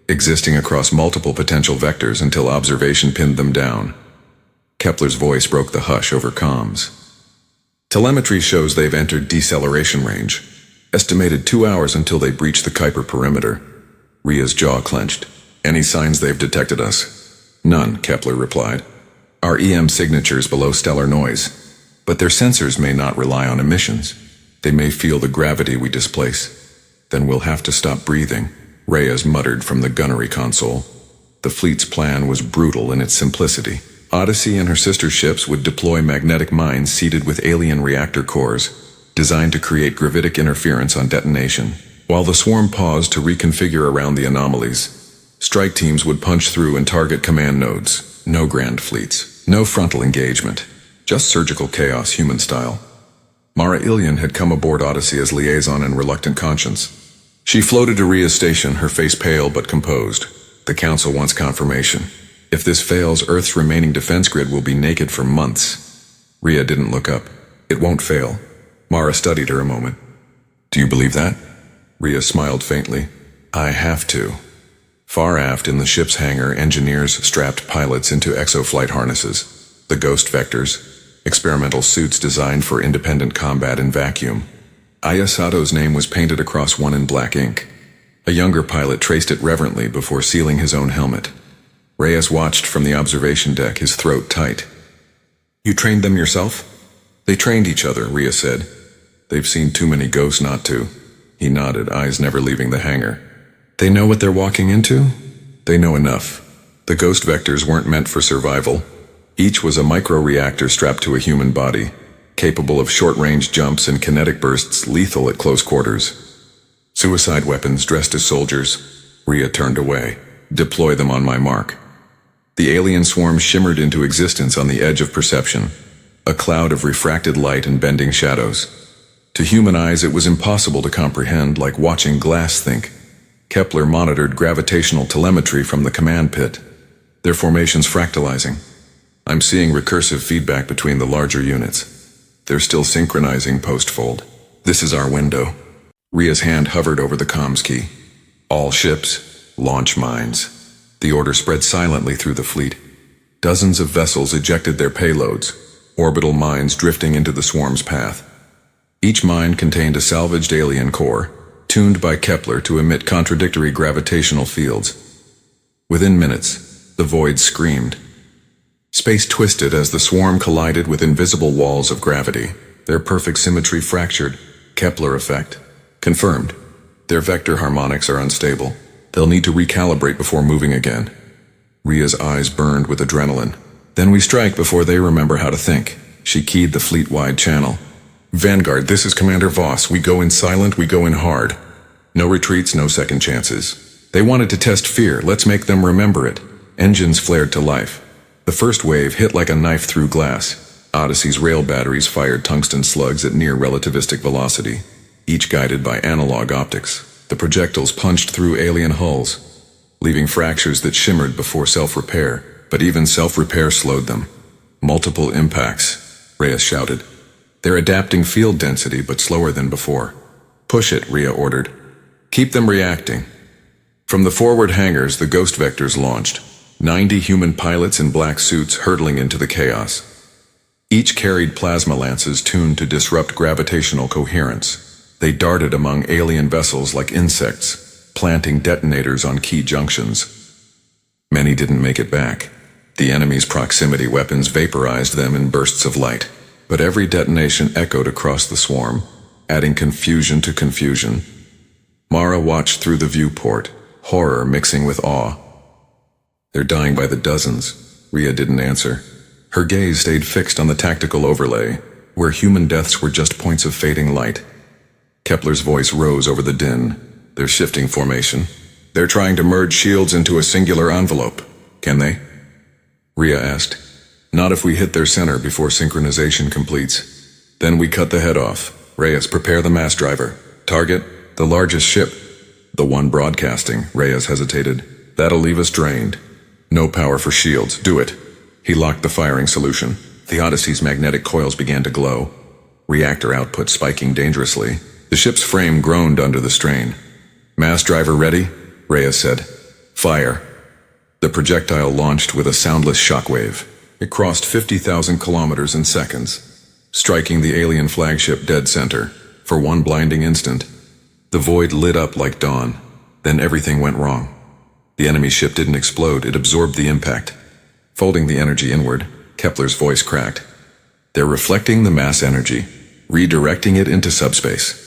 existing across multiple potential vectors until observation pinned them down. Kepler's voice broke the hush over comms. Telemetry shows they've entered deceleration range. Estimated 2 hours until they breach the Kuiper perimeter. Rhea's jaw clenched. Any signs they've detected us? None, Kepler replied. Our EM signature's below stellar noise, but their sensors may not rely on emissions. They may feel the gravity we displace. Then we'll have to stop breathing, Reyes muttered from the gunnery console. The fleet's plan was brutal in its simplicity. Odyssey and her sister ships would deploy magnetic mines seeded with alien reactor cores, designed to create gravitic interference on detonation. While the swarm paused to reconfigure around the anomalies, strike teams would punch through and target command nodes. No grand fleets, no frontal engagement, just surgical chaos human style. Mara Ilian had come aboard Odyssey as liaison and reluctant conscience. She floated to Rhea's station, her face pale but composed. The Council wants confirmation. If this fails, Earth's remaining defense grid will be naked for months. Rhea didn't look up. It won't fail. Mara studied her a moment. Do you believe that? Rhea smiled faintly. I have to. Far aft in the ship's hangar, engineers strapped pilots into exoflight harnesses. The ghost vectors, experimental suits designed for independent combat in vacuum. Ayasato's name was painted across one in black ink. A younger pilot traced it reverently before sealing his own helmet. Reyes watched from the observation deck, his throat tight. You trained them yourself? They trained each other, Rhea said. They've seen too many ghosts not to. He nodded, eyes never leaving the hangar. They know what they're walking into? They know enough. The ghost vectors weren't meant for survival. Each was a micro-reactor strapped to a human body, capable of short-range jumps and kinetic bursts lethal at close quarters. Suicide weapons dressed as soldiers. Rhea turned away. Deploy them on my mark. The alien swarm shimmered into existence on the edge of perception, a cloud of refracted light and bending shadows. To human eyes it was impossible to comprehend, like watching glass think. Kepler monitored gravitational telemetry from the command pit, their formations fractalizing. I'm seeing recursive feedback between the larger units. They're still synchronizing post-fold. This is our window. Rhea's hand hovered over the comms key. All ships, launch mines. The order spread silently through the fleet. Dozens of vessels ejected their payloads, orbital mines drifting into the swarm's path. Each mine contained a salvaged alien core, tuned by Kepler to emit contradictory gravitational fields. Within minutes, the void screamed. Space twisted as the swarm collided with invisible walls of gravity. Their perfect symmetry fractured. Kepler effect. Confirmed. Their vector harmonics are unstable. They'll need to recalibrate before moving again. Rhea's eyes burned with adrenaline. Then we strike before they remember how to think. She keyed the fleet-wide channel. Vanguard, this is Commander Voss. We go in silent, we go in hard. No retreats, no second chances. They wanted to test fear. Let's make them remember it. Engines flared to life. The first wave hit like a knife through glass. Odyssey's rail batteries fired tungsten slugs at near relativistic velocity, each guided by analog optics. The projectiles punched through alien hulls, leaving fractures that shimmered before self-repair, but even self-repair slowed them. Multiple impacts, Rhea shouted. They're adapting field density, but slower than before. Push it, Rhea ordered. Keep them reacting. From the forward hangars, the ghost vectors launched, 90 human pilots in black suits hurtling into the chaos. Each carried plasma lances tuned to disrupt gravitational coherence. They darted among alien vessels like insects, planting detonators on key junctions. Many didn't make it back. The enemy's proximity weapons vaporized them in bursts of light. But every detonation echoed across the swarm, adding confusion to confusion. Mara watched through the viewport, horror mixing with awe. They're dying by the dozens. Rhea didn't answer. Her gaze stayed fixed on the tactical overlay, where human deaths were just points of fading light. Kepler's voice rose over the din. They're shifting formation. They're trying to merge shields into a singular envelope. Can they? Rhea asked. Not if we hit their center before synchronization completes. Then we cut the head off. Reyes, prepare the mass driver. Target, the largest ship. The one broadcasting, Reyes hesitated. That'll leave us drained. No power for shields. Do it. He locked the firing solution. The Odyssey's magnetic coils began to glow, reactor output spiking dangerously. The ship's frame groaned under the strain. Mass driver ready? Reyes said. Fire. The projectile launched with a soundless shockwave. It crossed 50,000 kilometers in seconds, striking the alien flagship dead center. For one blinding instant, the void lit up like dawn. Then everything went wrong. The enemy ship didn't explode, it absorbed the impact. Folding the energy inward, Kepler's voice cracked. They're reflecting the mass energy, redirecting it into subspace.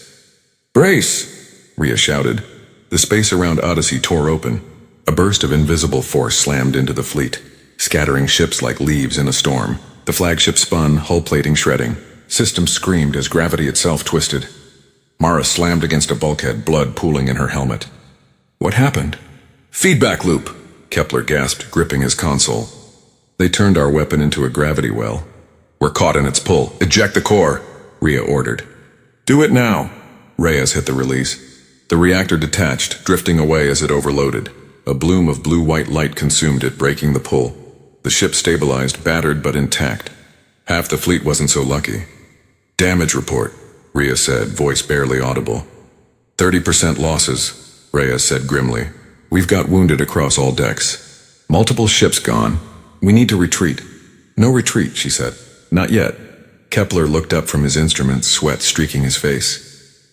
Brace! Rhea shouted. The space around Odyssey tore open. A burst of invisible force slammed into the fleet, scattering ships like leaves in a storm. The flagship spun, hull plating shredding. Systems screamed as gravity itself twisted. Mara slammed against a bulkhead, blood pooling in her helmet. What happened? Feedback loop, Kepler gasped, gripping his console. They turned our weapon into a gravity well. We're caught in its pull. Eject the core, Rhea ordered. Do it now. Reyes hit the release. The reactor detached, drifting away as it overloaded. A bloom of blue-white light consumed it, breaking the pull. The ship stabilized, battered but intact. Half the fleet wasn't so lucky. "Damage report," Rhea said, voice barely audible. 30% losses, Reyes said grimly. "We've got wounded across all decks. Multiple ships gone. We need to retreat." "No retreat," she said. "Not yet." Kepler looked up from his instruments, sweat streaking his face.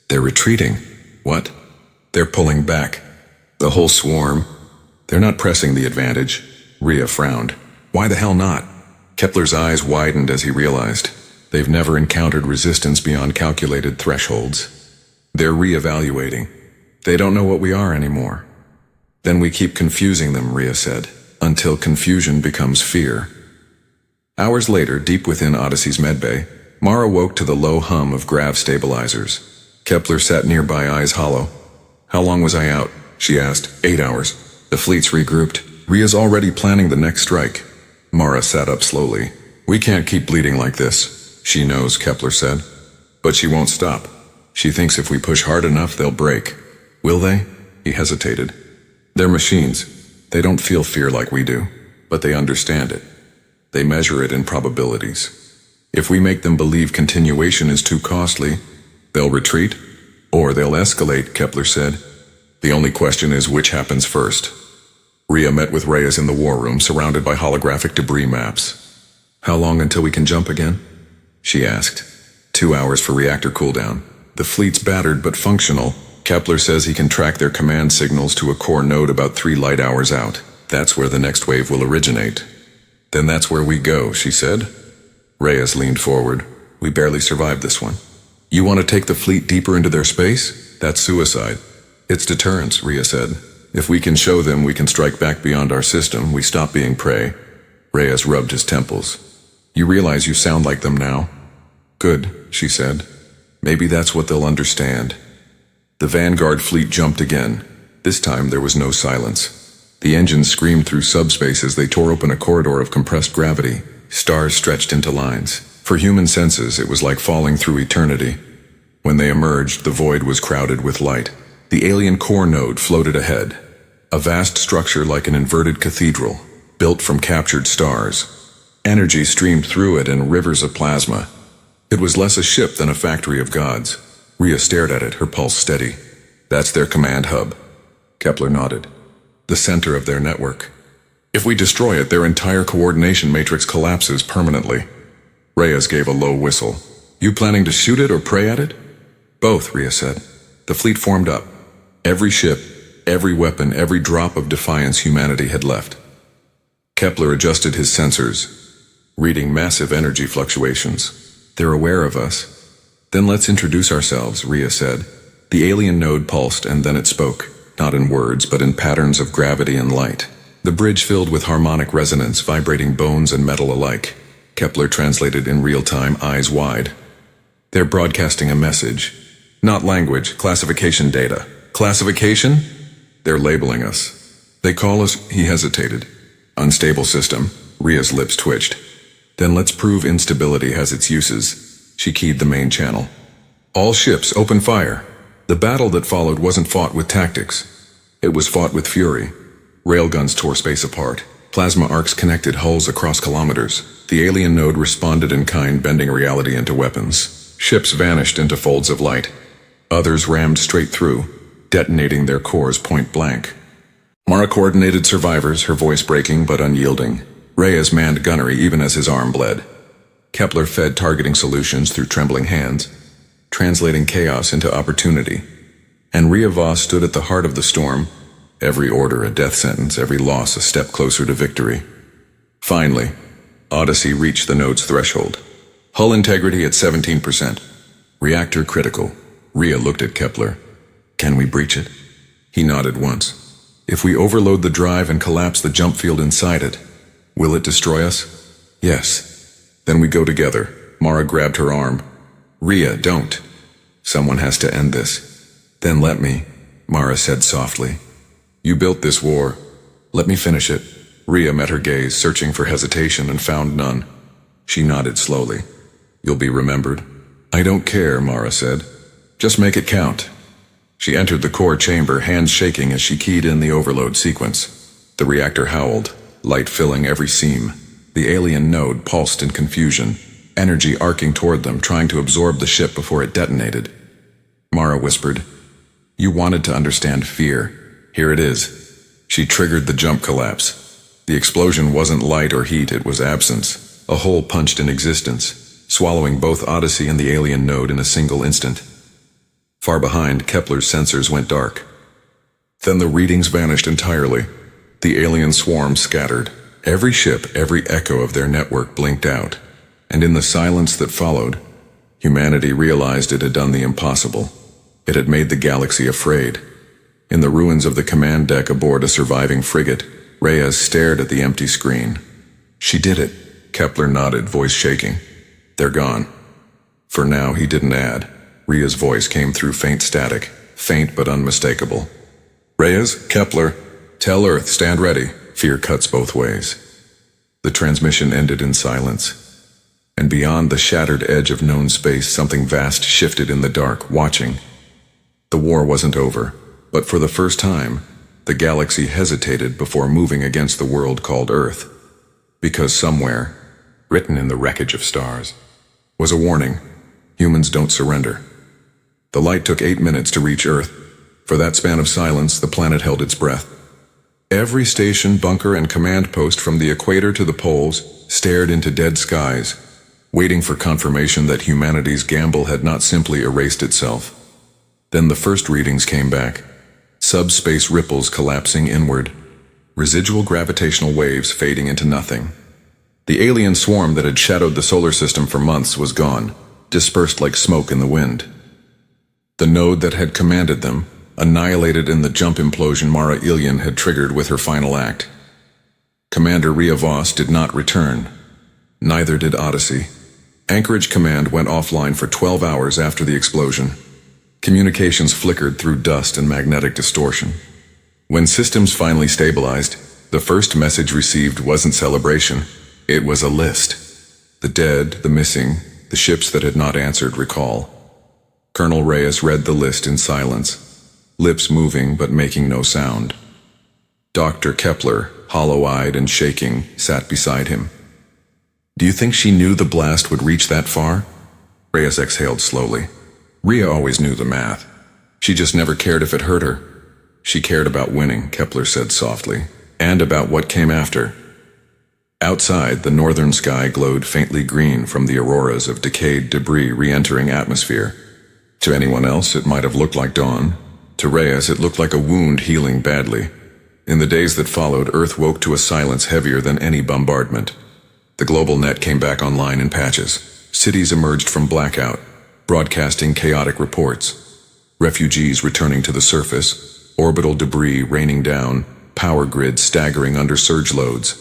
"They're retreating." "What?" "They're pulling back. The whole swarm. They're not pressing the advantage." Rhea frowned. "Why the hell not?" Kepler's eyes widened as he realized. They've never encountered resistance beyond calculated thresholds. They're re-evaluating. They don't know what we are anymore. "Then we keep confusing them," Rhea said, "until confusion becomes fear." Hours later, deep within Odyssey's medbay, Mara woke to the low hum of grav stabilizers. Kepler sat nearby, eyes hollow. "How long was I out?" she asked. 8 hours. The fleet's regrouped. Rhea's already planning the next strike. Mara sat up slowly. "We can't keep bleeding like this." "She knows," Kepler said. "But she won't stop. She thinks if we push hard enough, they'll break." "Will they?" He hesitated. "They're machines. They don't feel fear like we do, but they understand it. They measure it in probabilities. If we make them believe continuation is too costly, they'll retreat, or they'll escalate," Kepler said. "The only question is which happens first." Rhea met with Reyes in the war room, surrounded by holographic debris maps. "How long until we can jump again?" she asked. 2 hours for reactor cooldown. The fleet's battered but functional. Kepler says he can track their command signals to a core node about 3 light hours out. That's where the next wave will originate. "Then that's where we go," she said. Reyes leaned forward. "We barely survived this one. You want to take the fleet deeper into their space? That's suicide." "It's deterrence," Rhea said. "If we can show them we can strike back beyond our system, we stop being prey." Reyes rubbed his temples. "You realize you sound like them now?" "Good," she said. "Maybe that's what they'll understand." The Vanguard fleet jumped again. This time there was no silence. The engines screamed through subspace as they tore open a corridor of compressed gravity. Stars stretched into lines. For human senses, it was like falling through eternity. When they emerged, the void was crowded with light. The alien core node floated ahead. A vast structure like an inverted cathedral, built from captured stars. Energy streamed through it in rivers of plasma. It was less a ship than a factory of gods. Rhea stared at it, her pulse steady. "That's their command hub." Kepler nodded. "The center of their network. If we destroy it, their entire coordination matrix collapses permanently." Reyes gave a low whistle. "You planning to shoot it or pray at it?" "Both," Rhea said. The fleet formed up. Every ship, every weapon, every drop of defiance humanity had left. Kepler adjusted his sensors, reading massive energy fluctuations. "They're aware of us." "Then let's introduce ourselves," Rhea said. The alien node pulsed, and then it spoke, not in words, but in patterns of gravity and light. The bridge filled with harmonic resonance, vibrating bones and metal alike. Kepler translated in real time, eyes wide. "They're broadcasting a message. Not language, classification data." "Classification?" "They're labeling us. They call us," he hesitated. "Unstable system." Rhea's lips twitched. "Then let's prove instability has its uses." She keyed the main channel. "All ships, open fire." The battle that followed wasn't fought with tactics. It was fought with fury. Railguns tore space apart. Plasma arcs connected hulls across kilometers. The alien node responded in kind, bending reality into weapons. Ships vanished into folds of light. Others rammed straight through, detonating their cores point blank. Mara coordinated survivors, her voice breaking but unyielding. Reyes manned gunnery even as his arm bled. Kepler fed targeting solutions through trembling hands, translating chaos into opportunity. And Rhea Voss stood at the heart of the storm, every order a death sentence, every loss a step closer to victory. Finally, Odyssey reached the node's threshold. Hull integrity at 17%. Reactor critical. Rhea looked at Kepler. "Can we breach it?" He nodded once. "If we overload the drive and collapse the jump field inside it, will it destroy us?" "Yes." "Then we go together." Mara grabbed her arm. "Rhea, don't. Someone has to end this." "Then let me," Mara said softly. "You built this war. Let me finish it." Rhea met her gaze, searching for hesitation, and found none. She nodded slowly. "You'll be remembered." "I don't care," Mara said. "Just make it count." She entered the core chamber, hands shaking as she keyed in the overload sequence. The reactor howled, light filling every seam. The alien node pulsed in confusion, energy arcing toward them, trying to absorb the ship before it detonated. Mara whispered, "You wanted to understand fear. Here it is." She triggered the jump collapse. The explosion wasn't light or heat, it was absence. A hole punched in existence, swallowing both Odyssey and the alien node in a single instant. Far behind, Kepler's sensors went dark. Then the readings vanished entirely. The alien swarm scattered. Every ship, every echo of their network blinked out. And in the silence that followed, humanity realized it had done the impossible. It had made the galaxy afraid. In the ruins of the command deck aboard a surviving frigate, Reyes stared at the empty screen. "She did it," Kepler nodded, voice shaking. "They're gone." For now, he didn't add. Rhea's voice came through faint static, faint but unmistakable. "Reyes, Kepler, tell Earth, stand ready." Fear cuts both ways. The transmission ended in silence. And beyond the shattered edge of known space, something vast shifted in the dark, watching. The war wasn't over, but for the first time, the galaxy hesitated before moving against the world called Earth. Because somewhere, written in the wreckage of stars, was a warning: humans don't surrender. The light took 8 minutes to reach Earth. For that span of silence, the planet held its breath. Every station, bunker, and command post from the equator to the poles stared into dead skies, waiting for confirmation that humanity's gamble had not simply erased itself. Then the first readings came back. Subspace ripples collapsing inward, residual gravitational waves fading into nothing. The alien swarm that had shadowed the solar system for months was gone, dispersed like smoke in the wind. The node that had commanded them, annihilated in the jump implosion Mara Ilian had triggered with her final act. Commander Rhea Voss did not return. Neither did Odyssey. Anchorage Command went offline for 12 hours after the explosion. Communications flickered through dust and magnetic distortion. When systems finally stabilized, the first message received wasn't celebration. It was a list. The dead, the missing, the ships that had not answered recall. Colonel Reyes read the list in silence, lips moving but making no sound. Dr. Kepler, hollow-eyed and shaking, sat beside him. "Do you think she knew the blast would reach that far?" Reyes exhaled slowly. Rhea always knew the math. She just never cared if it hurt her. She cared about winning, Kepler said softly, and about what came after. Outside, the northern sky glowed faintly green from the auroras of decayed debris re-entering atmosphere. To anyone else, it might have looked like dawn. To Reyes, it looked like a wound healing badly. In the days that followed, Earth woke to a silence heavier than any bombardment. The global net came back online in patches. Cities emerged from blackout, broadcasting chaotic reports. Refugees returning to the surface, orbital debris raining down, power grids staggering under surge loads.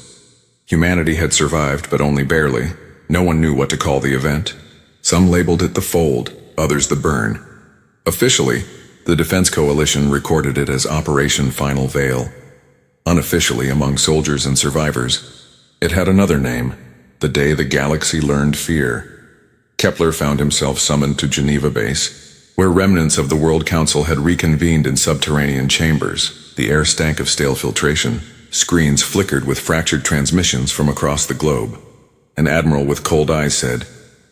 Humanity had survived, but only barely. No one knew what to call the event. Some labeled it the fold, others the burn. Officially, the Defense Coalition recorded it as Operation Final Veil. Unofficially, among soldiers and survivors, it had another name: the day the galaxy learned fear. Kepler found himself summoned to Geneva base, where remnants of the World Council had reconvened in subterranean chambers. The air stank of stale filtration. Screens flickered with fractured transmissions from across the globe. An admiral with cold eyes said,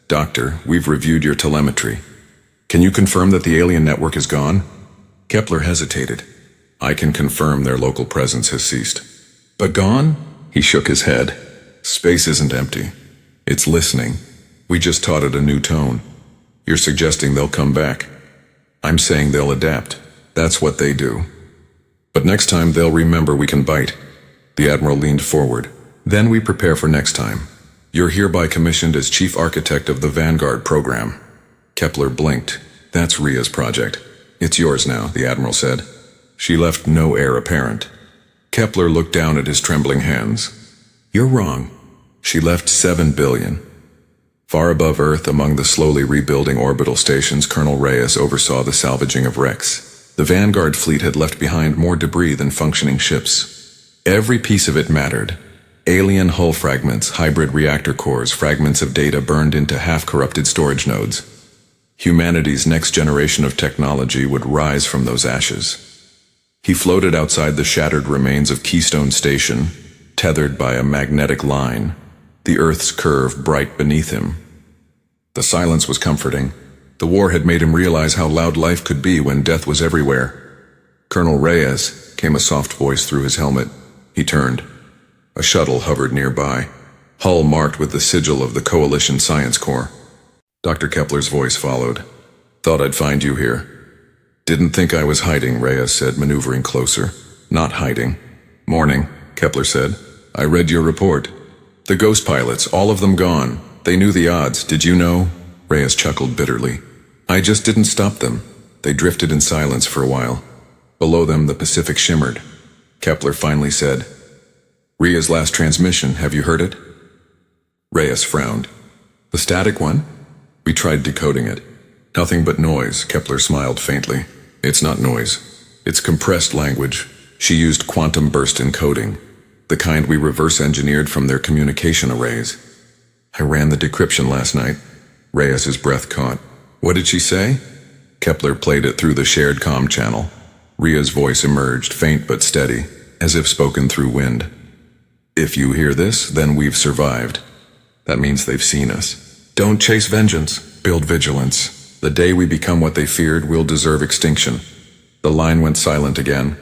"Doctor, we've reviewed your telemetry. Can you confirm that the alien network is gone?" Kepler hesitated. "I can confirm their local presence has ceased." "But gone?" He shook his head. "Space isn't empty. It's listening. We just taught it a new tone. You're suggesting they'll come back. I'm saying they'll adapt. That's what they do. But next time they'll remember we can bite." The Admiral leaned forward. "Then we prepare for next time. You're hereby commissioned as Chief Architect of the Vanguard program." Kepler blinked. "That's Rhea's project. It's yours now," the Admiral said. She left no heir apparent. Kepler looked down at his trembling hands. "You're wrong. She left 7 billion. Far above Earth, among the slowly rebuilding orbital stations, Colonel Reyes oversaw the salvaging of wrecks. The Vanguard fleet had left behind more debris than functioning ships. Every piece of it mattered. Alien hull fragments, hybrid reactor cores, fragments of data burned into half-corrupted storage nodes. Humanity's next generation of technology would rise from those ashes. He floated outside the shattered remains of Keystone Station, tethered by a magnetic line, the Earth's curve bright beneath him. The silence was comforting. The war had made him realize how loud life could be when death was everywhere. "Colonel Reyes," came a soft voice through his helmet. He turned. A shuttle hovered nearby, hull marked with the sigil of the Coalition Science Corps. Dr. Kepler's voice followed. "Thought I'd find you here." "Didn't think I was hiding," Reyes said, maneuvering closer. "Not hiding." "Morning," Kepler said. "I read your report. The ghost pilots, all of them gone. They knew the odds, did you know?" Reyes chuckled bitterly. "I just didn't stop them. They drifted in silence for a while. Below them, the Pacific shimmered." Kepler finally said, "Ria's last transmission, have you heard it?" Reyes frowned. "The static one?" "We tried decoding it. Nothing but noise," Kepler smiled faintly. "It's not noise. It's compressed language. She used quantum burst encoding, the kind we reverse engineered from their communication arrays. I ran the decryption last night." Reyes's breath caught. "What did she say?" Kepler played it through the shared comm channel. Ria's voice emerged, faint but steady, as if spoken through wind. "If you hear this, then we've survived. That means they've seen us. Don't chase vengeance, build vigilance. The day we become what they feared, we'll deserve extinction." The line went silent again.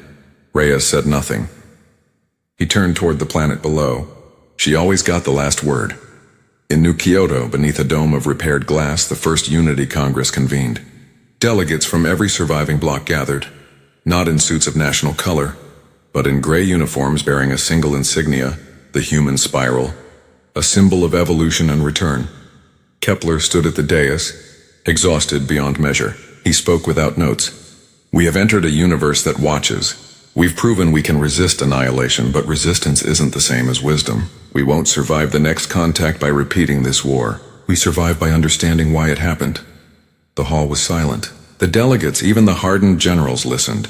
Reyes said nothing. He turned toward the planet below. She always got the last word. In New Kyoto, beneath a dome of repaired glass, the first Unity Congress convened. Delegates from every surviving block gathered, not in suits of national color, but in gray uniforms bearing a single insignia, the human spiral, a symbol of evolution and return. Kepler stood at the dais, exhausted beyond measure. He spoke without notes. "We have entered a universe that watches. We've proven we can resist annihilation, but resistance isn't the same as wisdom. We won't survive the next contact by repeating this war. We survive by understanding why it happened." The hall was silent. The delegates, even the hardened generals, listened.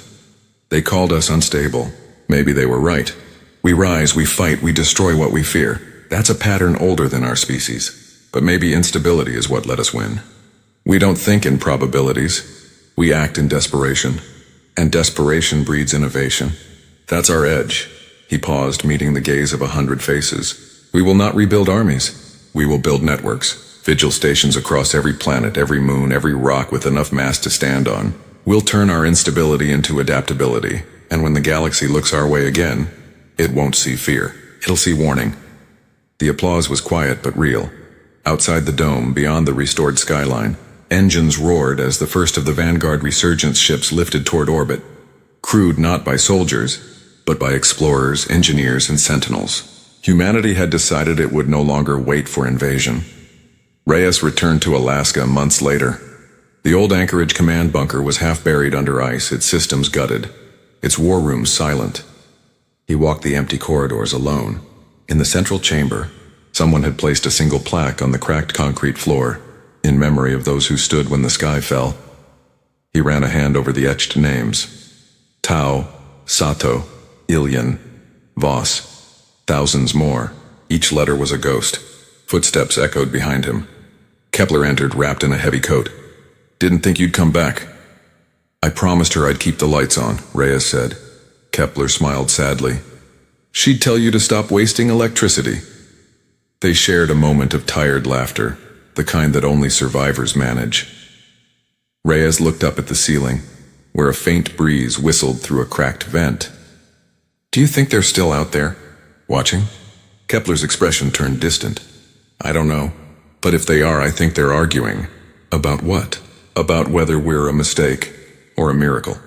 They called us unstable. Maybe they were right. We rise, we fight, we destroy what we fear. That's a pattern older than our species. But maybe instability is what let us win. We don't think in probabilities. We act in desperation. And desperation breeds innovation. That's our edge. He paused, meeting the gaze of 100 faces. We will not rebuild armies. We will build networks. Vigil stations across every planet, every moon, every rock with enough mass to stand on. We'll turn our instability into adaptability. And when the galaxy looks our way again, it won't see fear. It'll see warning. The applause was quiet but real. Outside the dome, beyond the restored skyline, engines roared as the first of the Vanguard resurgence ships lifted toward orbit, crewed not by soldiers, but by explorers, engineers, and sentinels. Humanity had decided it would no longer wait for invasion. Reyes returned to Alaska months later. The old Anchorage command bunker was half buried under ice, its systems gutted, its war rooms silent. He walked the empty corridors alone. In the central chamber, someone had placed a single plaque on the cracked concrete floor, in memory of those who stood when the sky fell. He ran a hand over the etched names. Tao, Sato, Ilian, Voss. Thousands more. Each letter was a ghost. Footsteps echoed behind him. Kepler entered, wrapped in a heavy coat. "Didn't think you'd come back." "I promised her I'd keep the lights on," Reyes said. Kepler smiled sadly. "She'd tell you to stop wasting electricity." They shared a moment of tired laughter, the kind that only survivors manage. Reyes looked up at the ceiling, where a faint breeze whistled through a cracked vent. "Do you think they're still out there, watching?" Kepler's expression turned distant. "I don't know. But if they are, I think they're arguing." "About what?" "About whether we're a mistake or a miracle."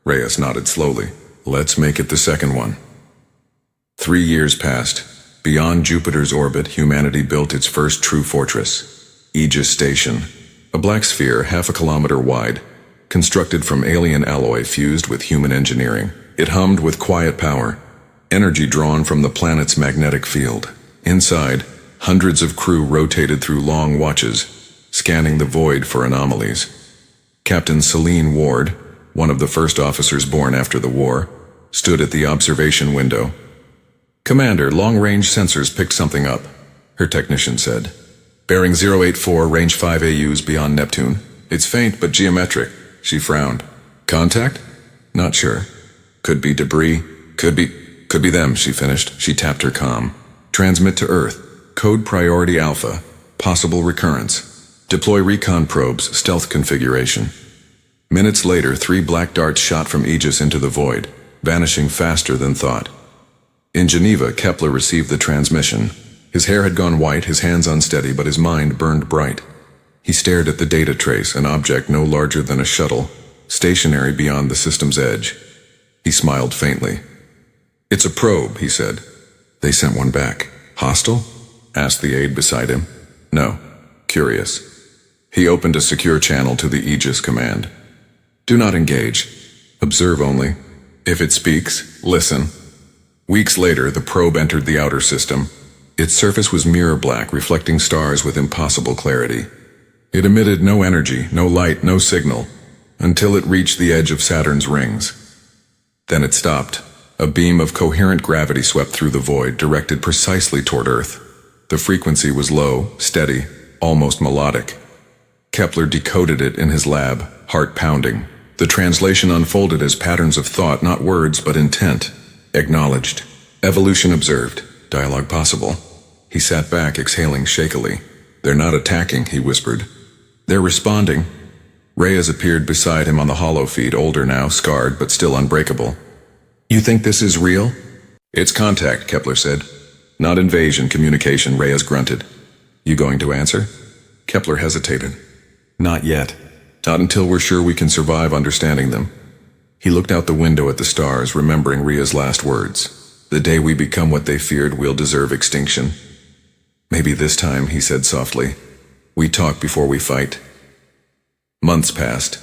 Reyes nodded slowly. "Let's make it the second one." 3 years passed. Beyond Jupiter's orbit, humanity built its first true fortress, Aegis Station, a black sphere half a kilometer wide, constructed from alien alloy fused with human engineering. It hummed with quiet power, energy drawn from the planet's magnetic field. Inside, hundreds of crew rotated through long watches, scanning the void for anomalies. Captain Celine Ward, one of the first officers born after the war, stood at the observation window. "Commander, long-range sensors picked something up," her technician said. "Bearing 084, range 5 AUs beyond Neptune. It's faint but geometric. She frowned. Contact? Not sure. Could be debris. Could be them, she finished. She tapped her comm. Transmit to Earth. Code Priority Alpha. Possible recurrence. Deploy recon probes, stealth configuration. Minutes later, 3 black darts shot from Aegis into the void, vanishing faster than thought. In Geneva, Kepler received the transmission. His hair had gone white, his hands unsteady, but his mind burned bright. He stared at the data trace, an object no larger than a shuttle, stationary beyond the system's edge. He smiled faintly. It's a probe, he said. They sent one back. Hostile? Asked the aide beside him. No. Curious. He opened a secure channel to the Aegis command. Do not engage. Observe only. If it speaks, listen. Weeks later, the probe entered the outer system. Its surface was mirror black, reflecting stars with impossible clarity. It emitted no energy, no light, no signal, until it reached the edge of Saturn's rings. Then it stopped. A beam of coherent gravity swept through the void, directed precisely toward Earth. The frequency was low, steady, almost melodic. Kepler decoded it in his lab, heart pounding. The translation unfolded as patterns of thought, not words, but intent. Acknowledged. Evolution observed. Dialogue possible. He sat back, exhaling shakily. They're not attacking, he whispered. They're responding. Reyes appeared beside him on the hollow feed, older now, scarred, but still unbreakable. You think this is real? It's contact, Kepler said. Not invasion, communication, Reyes grunted. You going to answer? Kepler hesitated. Not yet. Not until we're sure we can survive understanding them. He looked out the window at the stars, remembering Ria's last words. The day we become what they feared, we'll deserve extinction. Maybe this time, he said softly. We talk before we fight. Months passed.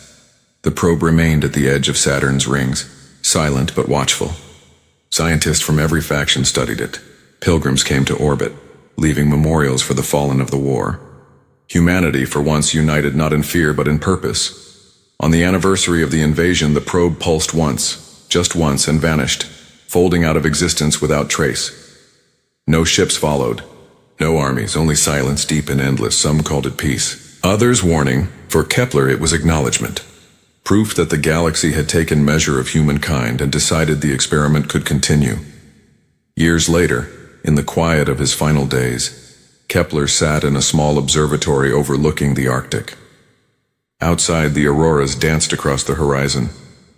The probe remained at the edge of Saturn's rings, silent but watchful. Scientists from every faction studied it. Pilgrims came to orbit, leaving memorials for the fallen of the war. Humanity, for once, united not in fear but in purpose. On the anniversary of the invasion, the probe pulsed once, just once, and vanished, folding out of existence without trace. No ships followed. No armies, only silence deep and endless. Some called it peace. Others warning. For Kepler, it was acknowledgement. Proof that the galaxy had taken measure of humankind and decided the experiment could continue. Years later, in the quiet of his final days, Kepler sat in a small observatory overlooking the Arctic. Outside, the auroras danced across the horizon,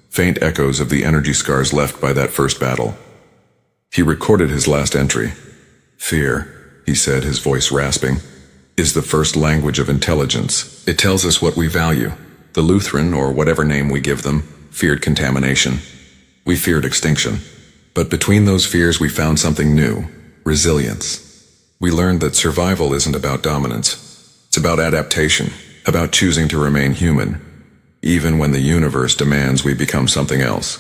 faint echoes of the energy scars left by that first battle. He recorded his last entry. Fear, he said, his voice rasping, is the first language of intelligence. It tells us what we value. The Lutheran, or whatever name we give them, feared contamination. We feared extinction. But between those fears we found something new, resilience. We learned that survival isn't about dominance. It's about adaptation, about choosing to remain human, even when the universe demands we become something else.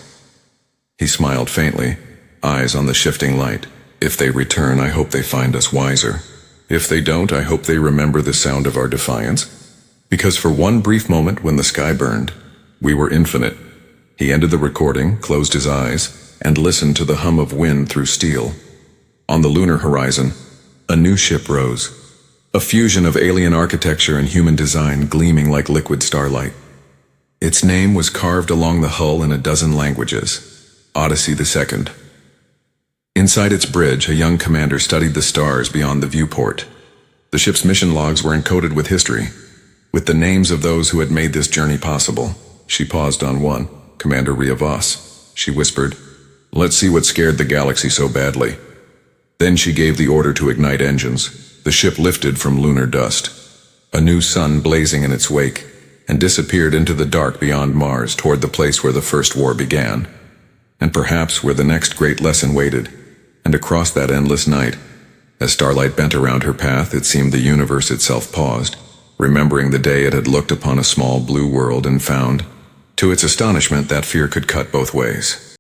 He smiled faintly, eyes on the shifting light. If they return, I hope they find us wiser. If they don't, I hope they remember the sound of our defiance. Because for one brief moment when the sky burned, we were infinite. He ended the recording, closed his eyes, and listened to the hum of wind through steel. On the lunar horizon, a new ship rose. A fusion of alien architecture and human design gleaming like liquid starlight. Its name was carved along the hull in a dozen languages. Odyssey II. Inside its bridge, a young commander studied the stars beyond the viewport. The ship's mission logs were encoded with history, with the names of those who had made this journey possible. She paused on one. Commander Rivas, she whispered. Let's see what scared the galaxy so badly. Then she gave the order to ignite engines. The ship lifted from lunar dust, a new sun blazing in its wake, and disappeared into the dark beyond Mars toward the place where the first war began, and perhaps where the next great lesson waited. And across that endless night, as starlight bent around her path, it seemed the universe itself paused, remembering the day it had looked upon a small blue world and found, to its astonishment, that fear could cut both ways.